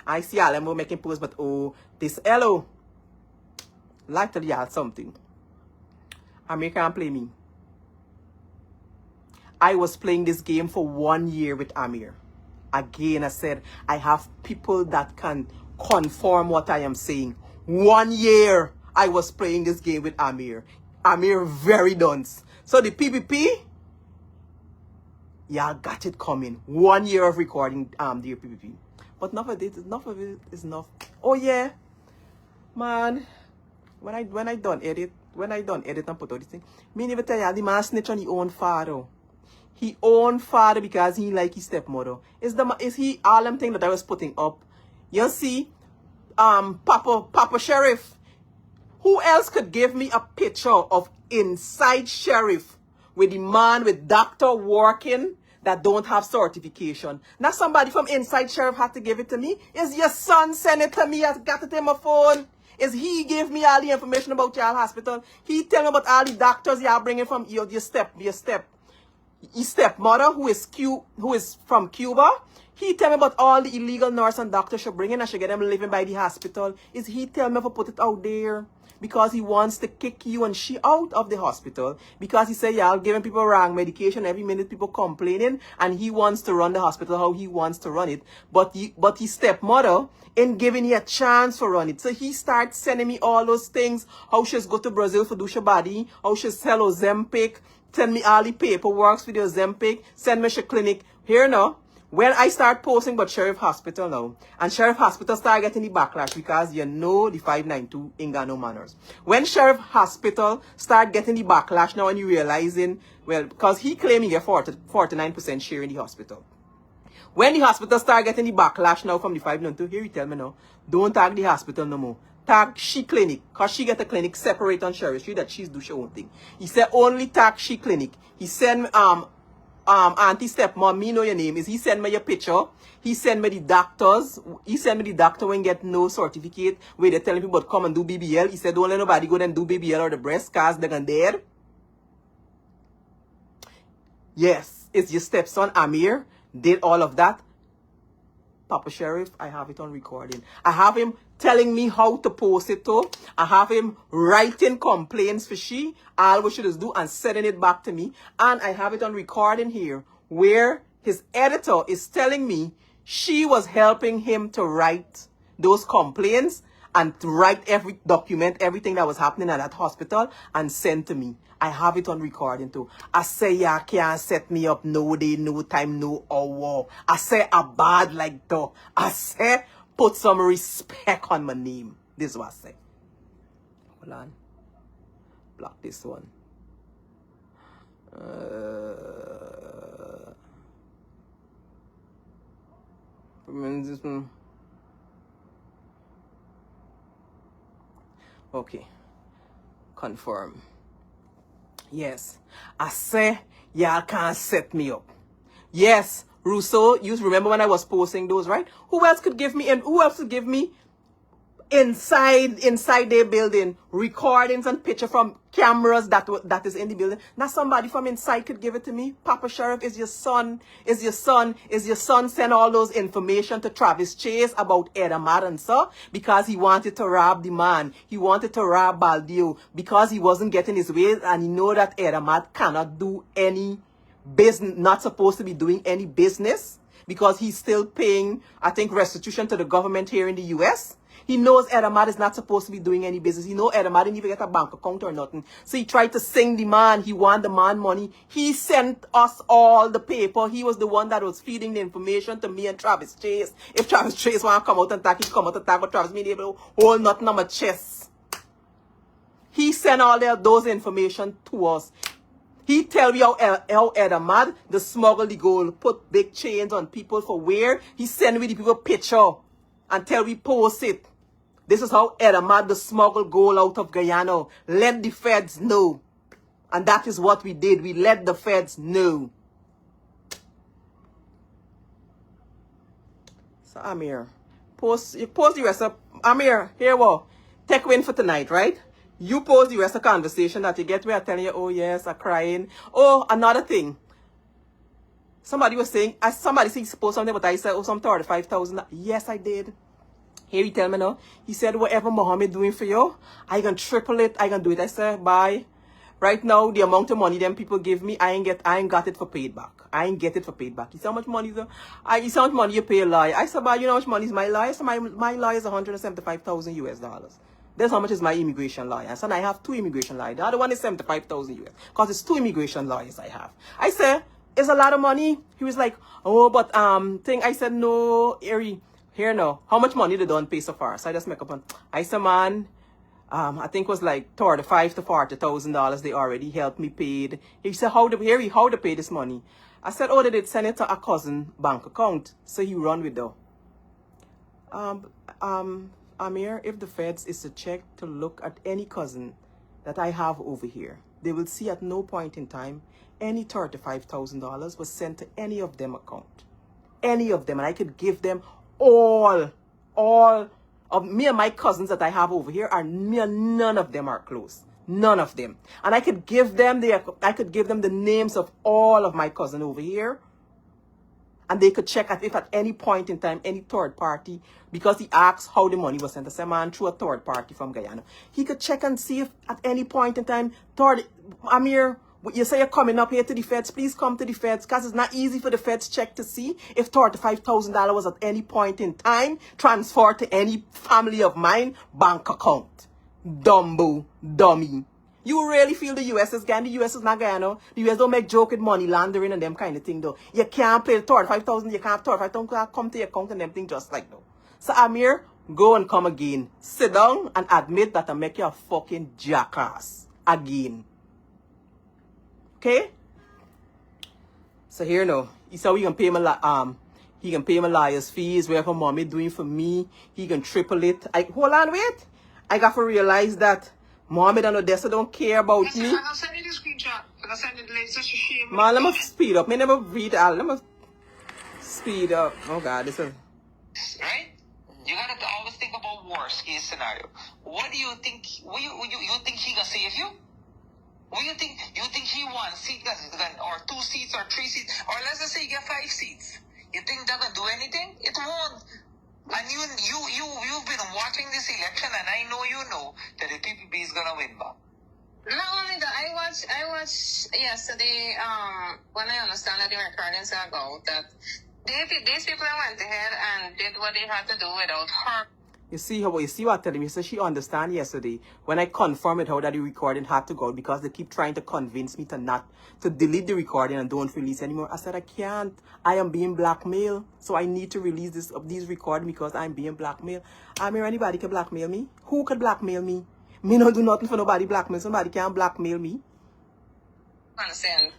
I see y'all them making posts, but oh, this hello. Like to y'all something. America can't play me. I was playing this game for 1 year with Amir. Again, I said, I have people that can confirm what I am saying. 1 year I was playing this game with Amir. Amir very dunce. So the PPP, y'all got it coming. 1 year of recording the PPP. But enough of it is enough. Oh yeah. Man, when I done edit and put out this thing, me never tell y'all the man snitch on his own father. He own father because he like his stepmother. Is he all them thing that I was putting up? You see, Papa Sheriff. Who else could give me a picture of inside Sheriff with the man with doctor working that don't have certification? Now somebody from inside Sheriff had to give it to me. Is your son send it to me? I got it in my phone. Is he give me all the information about your hospital? He tell me about all the doctors y'all bringing from your stepmother who is from Cuba. He tell me about all the illegal nurse and doctor should bring in and should get them living by the hospital. Is he tell me to put it out there? Because he wants to kick you and she out of the hospital. Because he say y'all giving people wrong medication every minute, people complaining, and he wants to run the hospital how he wants to run it. But his stepmother ain't giving you a chance to run it. So he starts sending me all those things. How she's go to Brazil for do her body. How she sell Ozempic. Send me all the paperwork with the Ozempic. Send me to clinic. Here now. When I start posting about Sheriff Hospital now, and Sheriff Hospital start getting the backlash because you know the 592 ain't got no manners. When Sheriff Hospital start getting the backlash now and you realizing, well, because he claiming he get 49% share in the hospital. When the hospital start getting the backlash now from the 592, here you tell me now, don't tag the hospital no more. Tag she clinic, because she get a clinic separate on Sheriff Street that she's do her own thing. He said only tag she clinic. He send auntie stepmom, me know your name, is he send me your picture. He send me the doctors. He send me the doctor when get no certificate where they telling people come and do BBL. He said don't let nobody go and do BBL or the breast cause they're gonna there. Yes, it's your stepson Amir did all of that. Papa Sheriff, I have it on recording. I have him telling me how to post it to. I have him writing complaints for she. All we should do and sending it back to me. And I have it on recording here where his editor is telling me she was helping him to write those complaints and to write document everything that was happening at that hospital and send to me. I have it on recording too. I say, yeah, can't set me up no day, no time, no hour. I say, a bad like that. I say, put some respect on my name. This is what I say. Hold on. Block this one. This one. Okay. Confirm. Yes. I say, y'all can't set me up. Yes. Rousseau, you remember when I was posting those, right? Who else could give me, and who else could give me inside their building recordings and picture from cameras that is in the building? Now somebody from inside could give it to me. Papa Sheriff, is your son send all those information to Travis Chase about Ed Ahmad and so because he wanted to rob the man. He wanted to rob Baldio because he wasn't getting his way and he know that Ed Ahmad cannot do any business, not supposed to be doing any business because he's still paying, I think, restitution to the government here in the US. He knows Ed Ahmad is not supposed to be doing any business. He knows Ed Ahmad didn't even get a bank account or nothing. So he tried to sing the man. He want the man money. He sent us all the paper. He was the one that was feeding the information to me and Travis Chase. If Travis Chase want to come out and talk, he come out and talk, but Travis me able to hold nothing on my chest. He sent all those information to us. He tell me how Ed Ahmad, the smuggle the gold, put big chains on people for wear. He send me the people picture until we post it. This is how Ed Ahmad, the smuggle gold out of Guyana. Let the feds know. And that is what we did. We let the feds know. So Amir, post the rest of, Amir, here we take win for tonight, right? You post the rest of the conversation that you get where I'm telling you, oh yes, I'm crying. Oh, another thing. Somebody was saying, somebody said he post something, but I said, oh, some 35,000. Yes, I did. Here he tell me now. He said, whatever Mohammed doing for you, I can triple it, I can do it. I said, bye. Right now, the amount of money them people give me, I ain't got it for paid back. I ain't get it for paid back. You see how much money you see how much money you pay a lawyer. I said, but you know how much money is my lawyer? So my lawyer is $175,000 US. That's how much is my immigration lawyer. I said, I have 2 immigration lawyers. The other one is 75,000 US. Because it's 2 immigration lawyers I have. I said, it's a lot of money. He was like, oh, but I said, no, Ari, here no. How much money they don't pay so far? So I just make up on. I said, man, I think it was like $35,000 to $40,000 they already helped me paid. He said, how to pay this money? I said, oh, they did send it to a cousin bank account. So he run with though. Amir, if the feds is to check to look at any cousin that I have over here, they will see at no point in time any $35,000 was sent to any of them account. Any of them. And I could give them all of me and my cousins that I have over here are none of them are close. None of them. And I could give them the names of all of my cousin over here. And they could check if at any point in time, any third party, because he asked how the money was sent. I said, man, through a third party from Guyana. He could check and see if at any point in time, Amir, you say you're coming up here to the feds, please come to the feds, because it's not easy for the feds check to see if $35,000 was at any point in time transferred to any family of mine bank account. Dummy. You really feel the US is Guyana? The US is not Guyana. The US don't make joke with money laundering and them kind of thing though. You can't pay $35,000, you can't $35,000 come to your account and them thing just like though. So Amir, go and come again. Sit down and admit that I make you a fucking jackass. Again. Okay? So here now. He said we can pay he can pay my lawyer's fees, whatever mommy doing for me. He can triple it. Hold on, wait. I got to realize that Mohammed and Odessa don't care about me. I'm gonna send you the screenshot. I'm gonna send it later to shame. Man, let me speed up. Me never read all. Let me speed up. Oh God, this is right. You gotta always think about worst case scenario. What do you think? You think he gonna save you? What do you think? You think he wants seat or 2 seats or 3 seats, or let's just say you get 5 seats? You think that gonna do anything? It won't. And you've been watching this election, and I know you know that the PPP is gonna win back. Not only that, I watched yesterday, when I understand that the recordings are out, that these people went ahead and did what they had to do without her. You see what I tell him? He said she understand yesterday when I confirmed with her that the recording had to go because they keep trying to convince me to delete the recording and don't release anymore. I said I can't. I am being blackmailed, so I need to release these recording because I'm being blackmailed. I mean, anybody can blackmail me. Who could blackmail me? Me don't do nothing for nobody blackmail. Somebody can't blackmail me. Understand?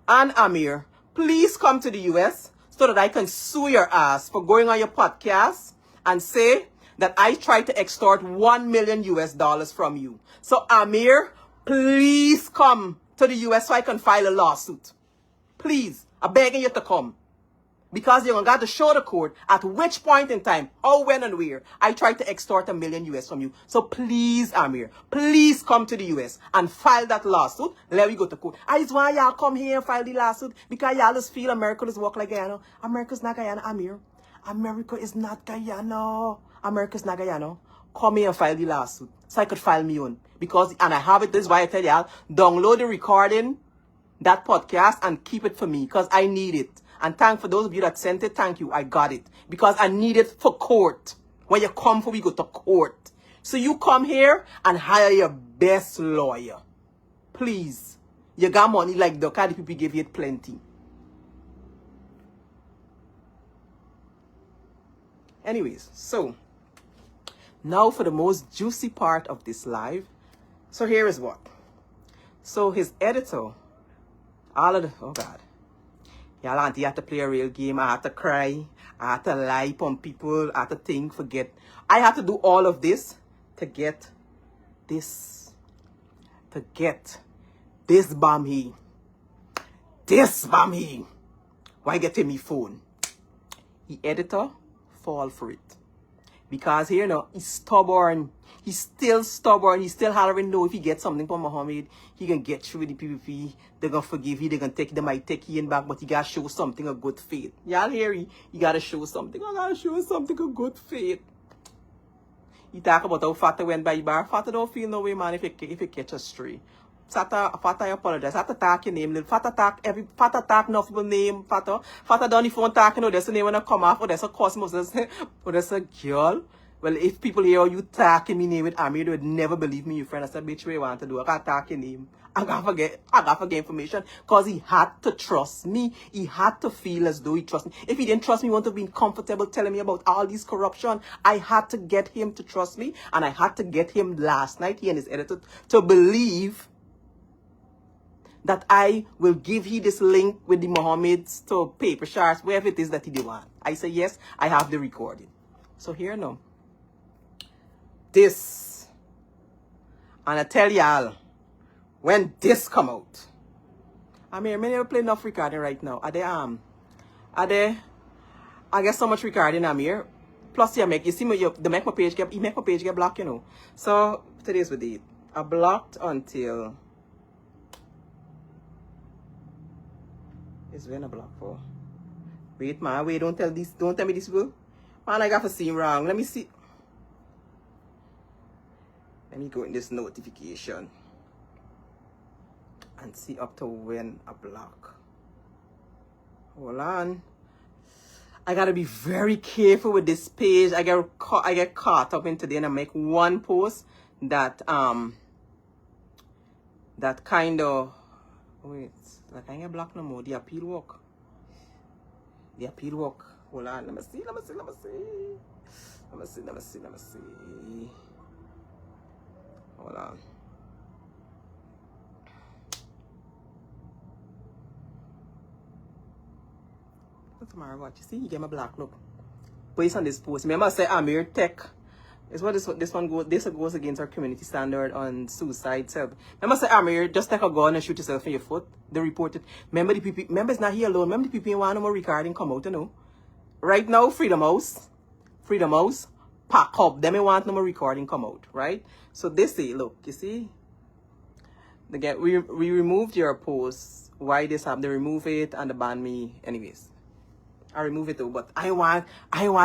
And Amir, please come to the US so that I can sue your ass for going on your podcast and say that I tried to extort $1 million US from you. So Amir, please come to the US so I can file a lawsuit. Please, I'm begging you to come. Because you're going to have to show the court at which point in time, how, when, and where I tried to extort $1 million US from you. So please, Amir, please come to the US and file that lawsuit. Let me go to court. I just want y'all come here and file the lawsuit because y'all just feel America is work like Guyana. America's not Guyana, Amir. America is not Guyana. America's not Guyana. Come here and file the lawsuit so I could file me own. Because, and I have it, this is why I tell y'all, download the recording, that podcast, and keep it for me because I need it. And thank for those of you that sent it, thank you, I got it. Because I need it for court. When you come for, we go to court. So you come here and hire your best lawyer. Please. You got money like the kind of people give you it plenty. Anyways, so now for the most juicy part of this live. So here is what. So his editor, all of the, oh God. Y'all auntie had to play a real game. I had to cry. I had to lie on people. I had to think, forget. I had to do all of this to get this. To get this bomb here. This bomb here. Why get me phone? The editor fall for it. Because here now, he's stubborn. He's still stubborn. He's still hollering no. If he gets something from Muhammad, he can get through the PvP. They're going to forgive you. They're going to take, they might take you in back, but you got to show something of good faith. Y'all hear me? You got to show something. I got to show something of good faith. He talk about how Fata went by bar. Fata don't feel no way, man, if you catch a stray. Fata I apologize. Fata talk your name. Fata talk no people name. Fata don't phone talk, you know, there's a name when I come off, or there's a cosmos, or there's a girl. Well, if people hear you talking me name with Amir, they would never believe me, you friend. I said, bitch, what you want to do? I can't talk your name. I gotta forget information. Because he had to trust me. He had to feel as though he trust me. If he didn't trust me, he wouldn't have been comfortable telling me about all these corruption. I had to get him to trust me. And I had to get him last night, he and his editor, to believe that I will give he this link with the Mohammeds to paper shards, wherever it is that he did want. I say, yes, I have the recording. So here now. This. And I tell y'all, when this come out, I mean, I never play enough recording right now. I get so much recording I'm here. Plus, you see me, the make my page get blocked, you know. So today's the date. I blocked until it's when I block for. Wait, man, wait, don't tell me this people. Man, I got to see wrong. Let me see. Let me go in this notification and see up to when I block. Hold on. I gotta be very careful with this page. I get caught up in today and I make one post that that kind of wait, like I get blocked no more. The appeal work. Hold on, let me see. Hold on. What's tomorrow? What you see? You get my black look. Based on this post, remember I said Amir Tech. It's what this one goes. This goes against our community standard on suicide. Self. Remember I said Amir, just take a gun and shoot yourself in your foot. They reported. Remember the people. Remember it's not here alone. Remember the people who want no more recording come out. You know. Right now, Freedom House, pack up. Them want no more recording come out. Right. So they say, look, you see. Again, we removed your post. Why this happened? They remove it and they ban me. Anyways. I remove it though, but I want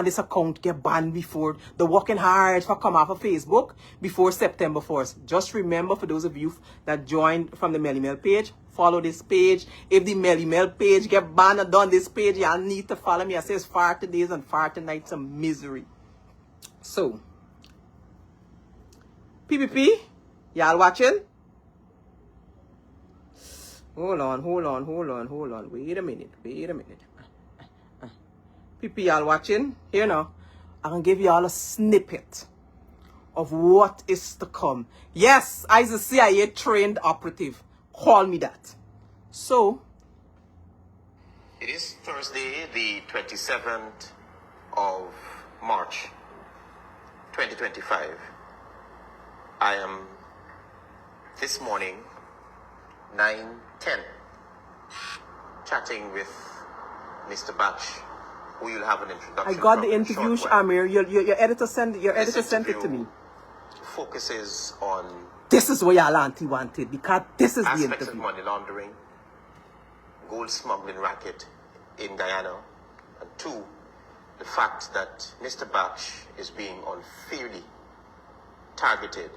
this account to get banned before the working hard for come off of Facebook before September 1st. Just remember, for those of you that joined from the Melly Mel page, follow this page. If the Melly Mel page get banned and done this page, y'all need to follow me. I say it's 40 days and 40 nights of misery. So, PPP, y'all watching? Hold on. Wait a minute. People y'all watching, here now, I'm going to give y'all a snippet of what is to come. Yes, I is a CIA trained operative. Call me that. So, it is Thursday, the 27th of March, 2025. I am, this morning, 9:10, chatting with Mr. Batch, who you'll have an introduction. I got from the interview, Amir. Your editor sent it to me. Focuses on this is what y'all auntie wanted, because this is the aspects interview. of money laundering, gold smuggling racket in Guyana, and two, the fact that Mr. Batch is being unfairly targeted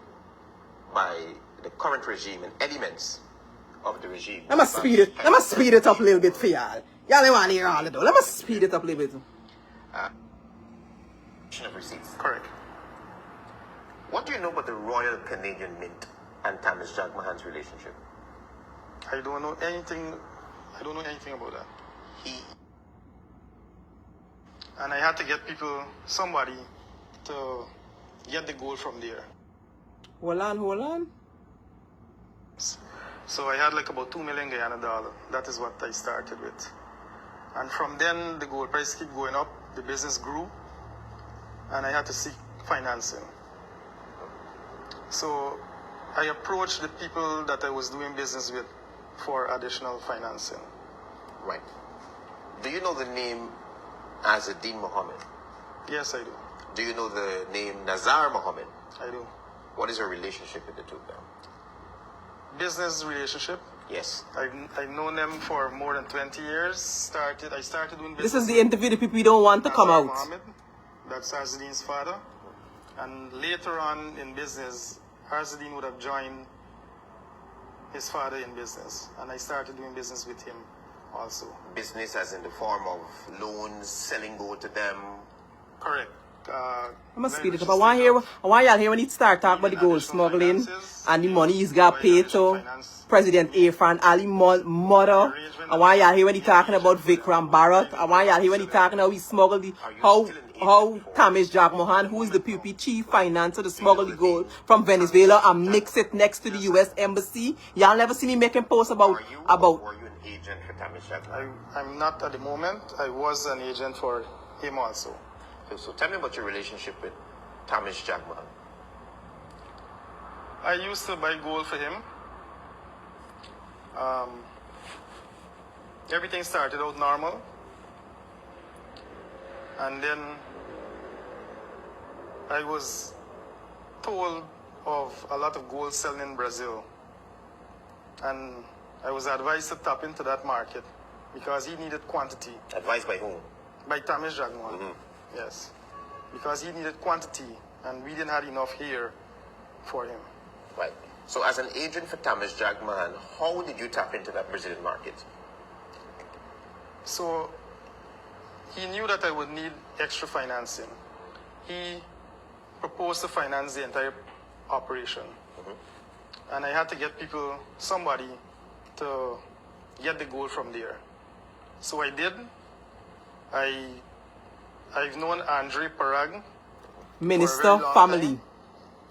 by the current regime and elements of the regime. Let me speed it up a little bit for y'all. Y'all don't want to hear all of it. Let me speed it up a little bit. Of receipts. Correct. What do you know about the Royal Canadian Mint and Thomas Jack Mahan's relationship? I don't know anything about that. And I had to get somebody to get the gold from there. Hold on. So I had like about $2 million Guyana dollar. That is what I started with. And from then, the gold price kept going up, the business grew, and I had to seek financing. So I approached the people that I was doing business with for additional financing. Right. Do you know the name Azadin Mohammed? Yes, I do. Do you know the name Nazar Mohammed? I do. What is your relationship with the two of them? Business relationship. Yes. I've known them for more than 20 years. I started doing business. This is the interview the people don't want to come out. Mohammed, that's Azadin's father. And later on in business, Harsadine would have joined his father in business, and I started doing business with him also. Business as in the form of loans, selling gold to them. Correct. I must speed it up. I want y'all hear when he start talking about the gold smuggling and the money he's got paid to President Irfan Ali mother. I want y'all hear when he talking about Vikram Bharat. I want y'all hear when he talking how he smuggled the how Tamish Jagmohan, who is the PUP chief financer, to smuggle the gold from Venezuela and mix it next to the U.S. embassy. Y'all never see me making posts about. Were you an agent for Tamish Jagmohan? I'm not at the moment. I was an agent for him also. So tell me about your relationship with Tamish Jagmohan. I used to buy gold for him. Everything started out normal. And then I was told of a lot of gold selling in Brazil. And I was advised to tap into that market because he needed quantity. Advised by whom? By Tamish Jagmohan. Yes. Because he needed quantity and we didn't have enough here for him. Right. So as an agent for Tamish Jagmohan, how did you tap into that Brazilian market? So he knew that I would need extra financing. He proposed to finance the entire operation. And I had to get somebody to get the gold from there. So I did. I've known Andre Parag. Minister family. Time,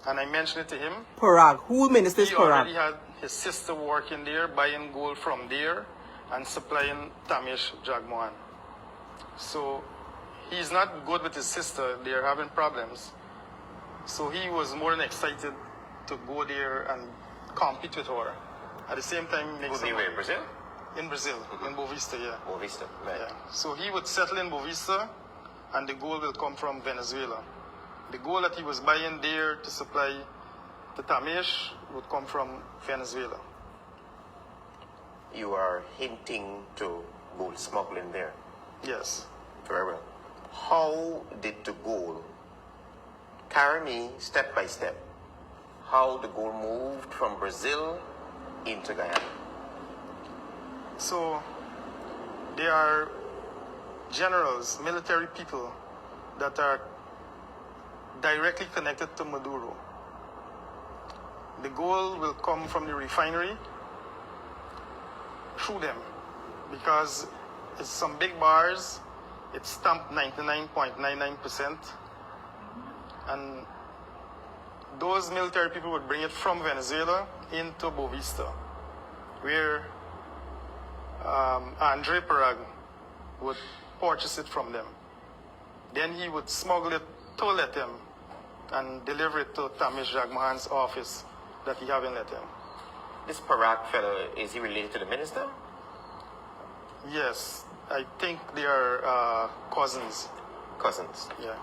and I mentioned it to him. Parag. Who ministers He Parag? already had his sister working there, buying gold from there and supplying Tamish Jagmohan. So he's not good with his sister. They're having problems. So he was more than excited to go there and compete with her. At the same time, make Would some be where, in Brazil? In Brazil, in Bovista, yeah. Bovista, right. Yeah. So he would settle in Bovista, and the gold will come from Venezuela. The gold that he was buying there to supply the Tamish would come from Venezuela. You are hinting to gold smuggling there. Yes. Very well. How did the gold, carry me step by step, how the gold moved from Brazil into Guyana? So there are generals, military people that are directly connected to Maduro. The gold will come from the refinery through them because it's some big bars. It's stamped 99.99%. And those military people would bring it from Venezuela into Bovista, where Andre Parag would purchase it from them. Then he would smuggle it to Letem and deliver it to Tamish Jagmohan's office that he have in Letem. This Parag fellow, is he related to the minister? Yes, I think they are cousins. Cousins. Yeah.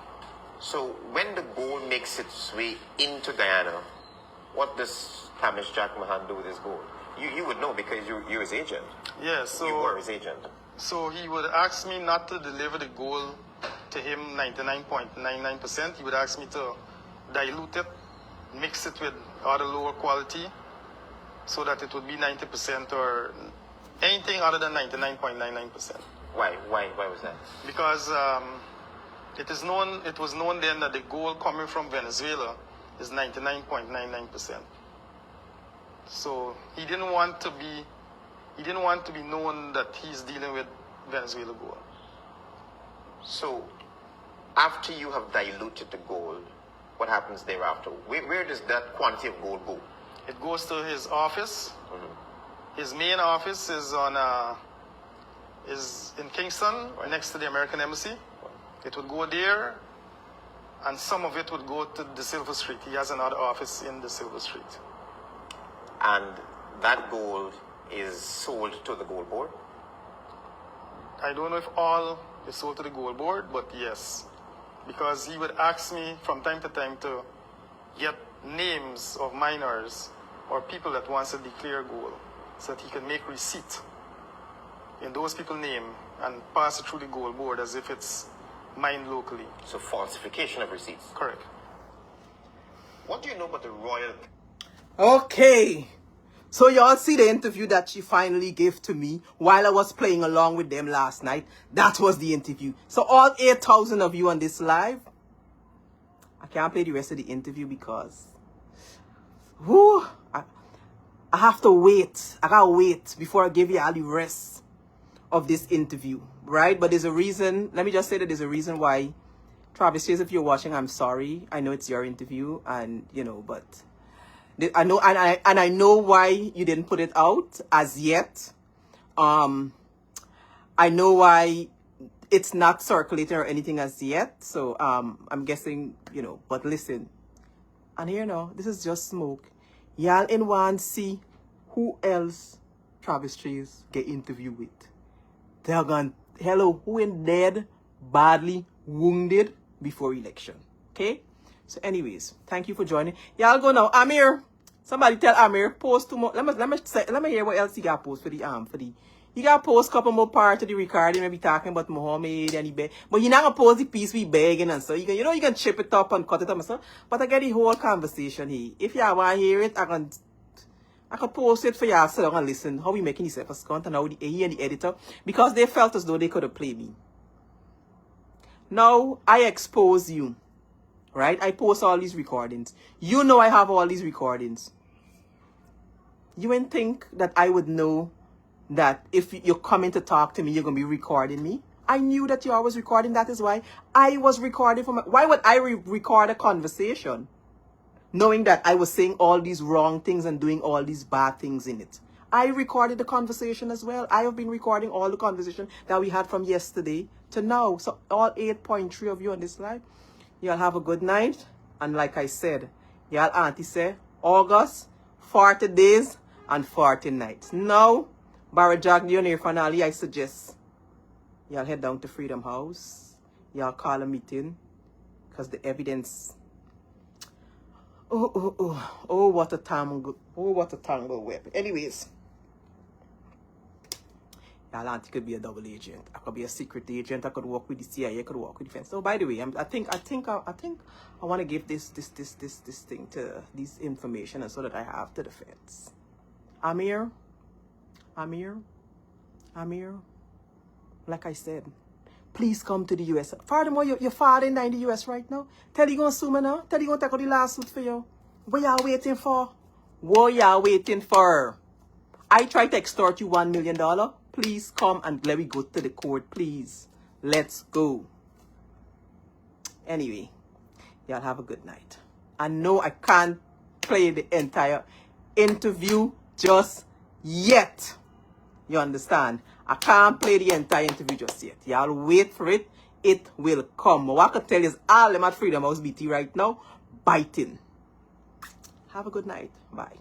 So when the gold makes its way into Guyana, what does Tamish Jagmohan do with his gold? You would know because you're his agent. Yeah, so You were his agent. So he would ask me not to deliver the gold to him 99.99%. He would ask me to dilute it, mix it with other lower quality so that it would be 90% or anything other than 99.99%. Why was that? Because it was known then that the gold coming from Venezuela is 99.99%. So he didn't want to be known that he's dealing with Venezuela gold. So after you have diluted the gold, what happens thereafter? Where does that quantity of gold go? It goes to his office. His main office is is in Kingston, next to the American Embassy. It would go there, and some of it would go to the Silver Street. He has another office in the Silver Street. And that gold is sold to the gold board? I don't know if all is sold to the gold board, but yes. Because he would ask me from time to time to get names of miners or people that wants to declare gold so that he can make receipt in those people's name and pass it through the gold board as if it's mined locally. So falsification of receipts. Correct. What do you know about the royal? Okay. So y'all see the interview that she finally gave to me while I was playing along with them last night. That was the interview. So all 8,000 of you on this live, I can't play the rest of the interview because whew, I have to wait. I gotta wait before I give you all the rest of this interview, right? But there's a reason. Let me just say that there's a reason why. Travis Chase, if you're watching, I'm sorry. I know it's your interview, and you know, but I know, and I know why you didn't put it out as yet. I know why it's not circulating or anything as yet. So I'm guessing, you know. But listen, and here now, this is just smoke. Y'all in one see who else Travis Chase get interviewed with. They're gone. Hello, who in dead, badly wounded before election. Okay? So anyways, thank you for joining. Y'all go now. Amir, somebody tell Amir post tomorrow. Let me hear what else he got post for the you got post couple more part of the recording, maybe talking about Muhammad and he beg. But you not gonna post the piece we begging and so you can, you know, you can chip it up and cut it up and so. But I get the whole conversation here. If y'all want to hear it, I could post it for y'all so y'all can listen how we making this episode content, how he and the editor, because they felt as though they could have played me. Now I expose you, right? I post all these recordings. You know I have all these recordings. You wouldn't think that I would know that if you're coming to talk to me, you're going to be recording me. I knew that you always recording. That is why I was recording for my... Why would I record a conversation knowing that I was saying all these wrong things and doing all these bad things in it? I recorded the conversation as well. I have been recording all the conversation that we had from yesterday to now. So all 8.3 of you on this live, y'all have a good night. And like I said, y'all auntie say August, 40 days and 40 nights. Now, Barra Jack Dionne finale, I suggest y'all head down to Freedom House. Y'all call a meeting because the evidence... Oh, what a tangle. Oh, what a tangle web. Anyways, y'all auntie could be a double agent. I could be a secret agent. I could work with the CIA. I could work with defense. So by the way, I think I want to give this thing to this information so that I have to the feds. Amir, like I said, please come to the US. Furthermore, your father in the US right now. Tell you gonna sue me now. Tell you gonna take out the lawsuit for you. What y'all waiting for? What y'all waiting for? I tried to extort you $1 million. Please come and let me go to the court, please. Let's go. Anyway, y'all have a good night. I know I can't play the entire interview just yet. You understand? I can't play the entire interview just yet. Y'all wait for it. It will come. What I can tell you is all them at Freedom House BT right now biting. Have a good night. Bye.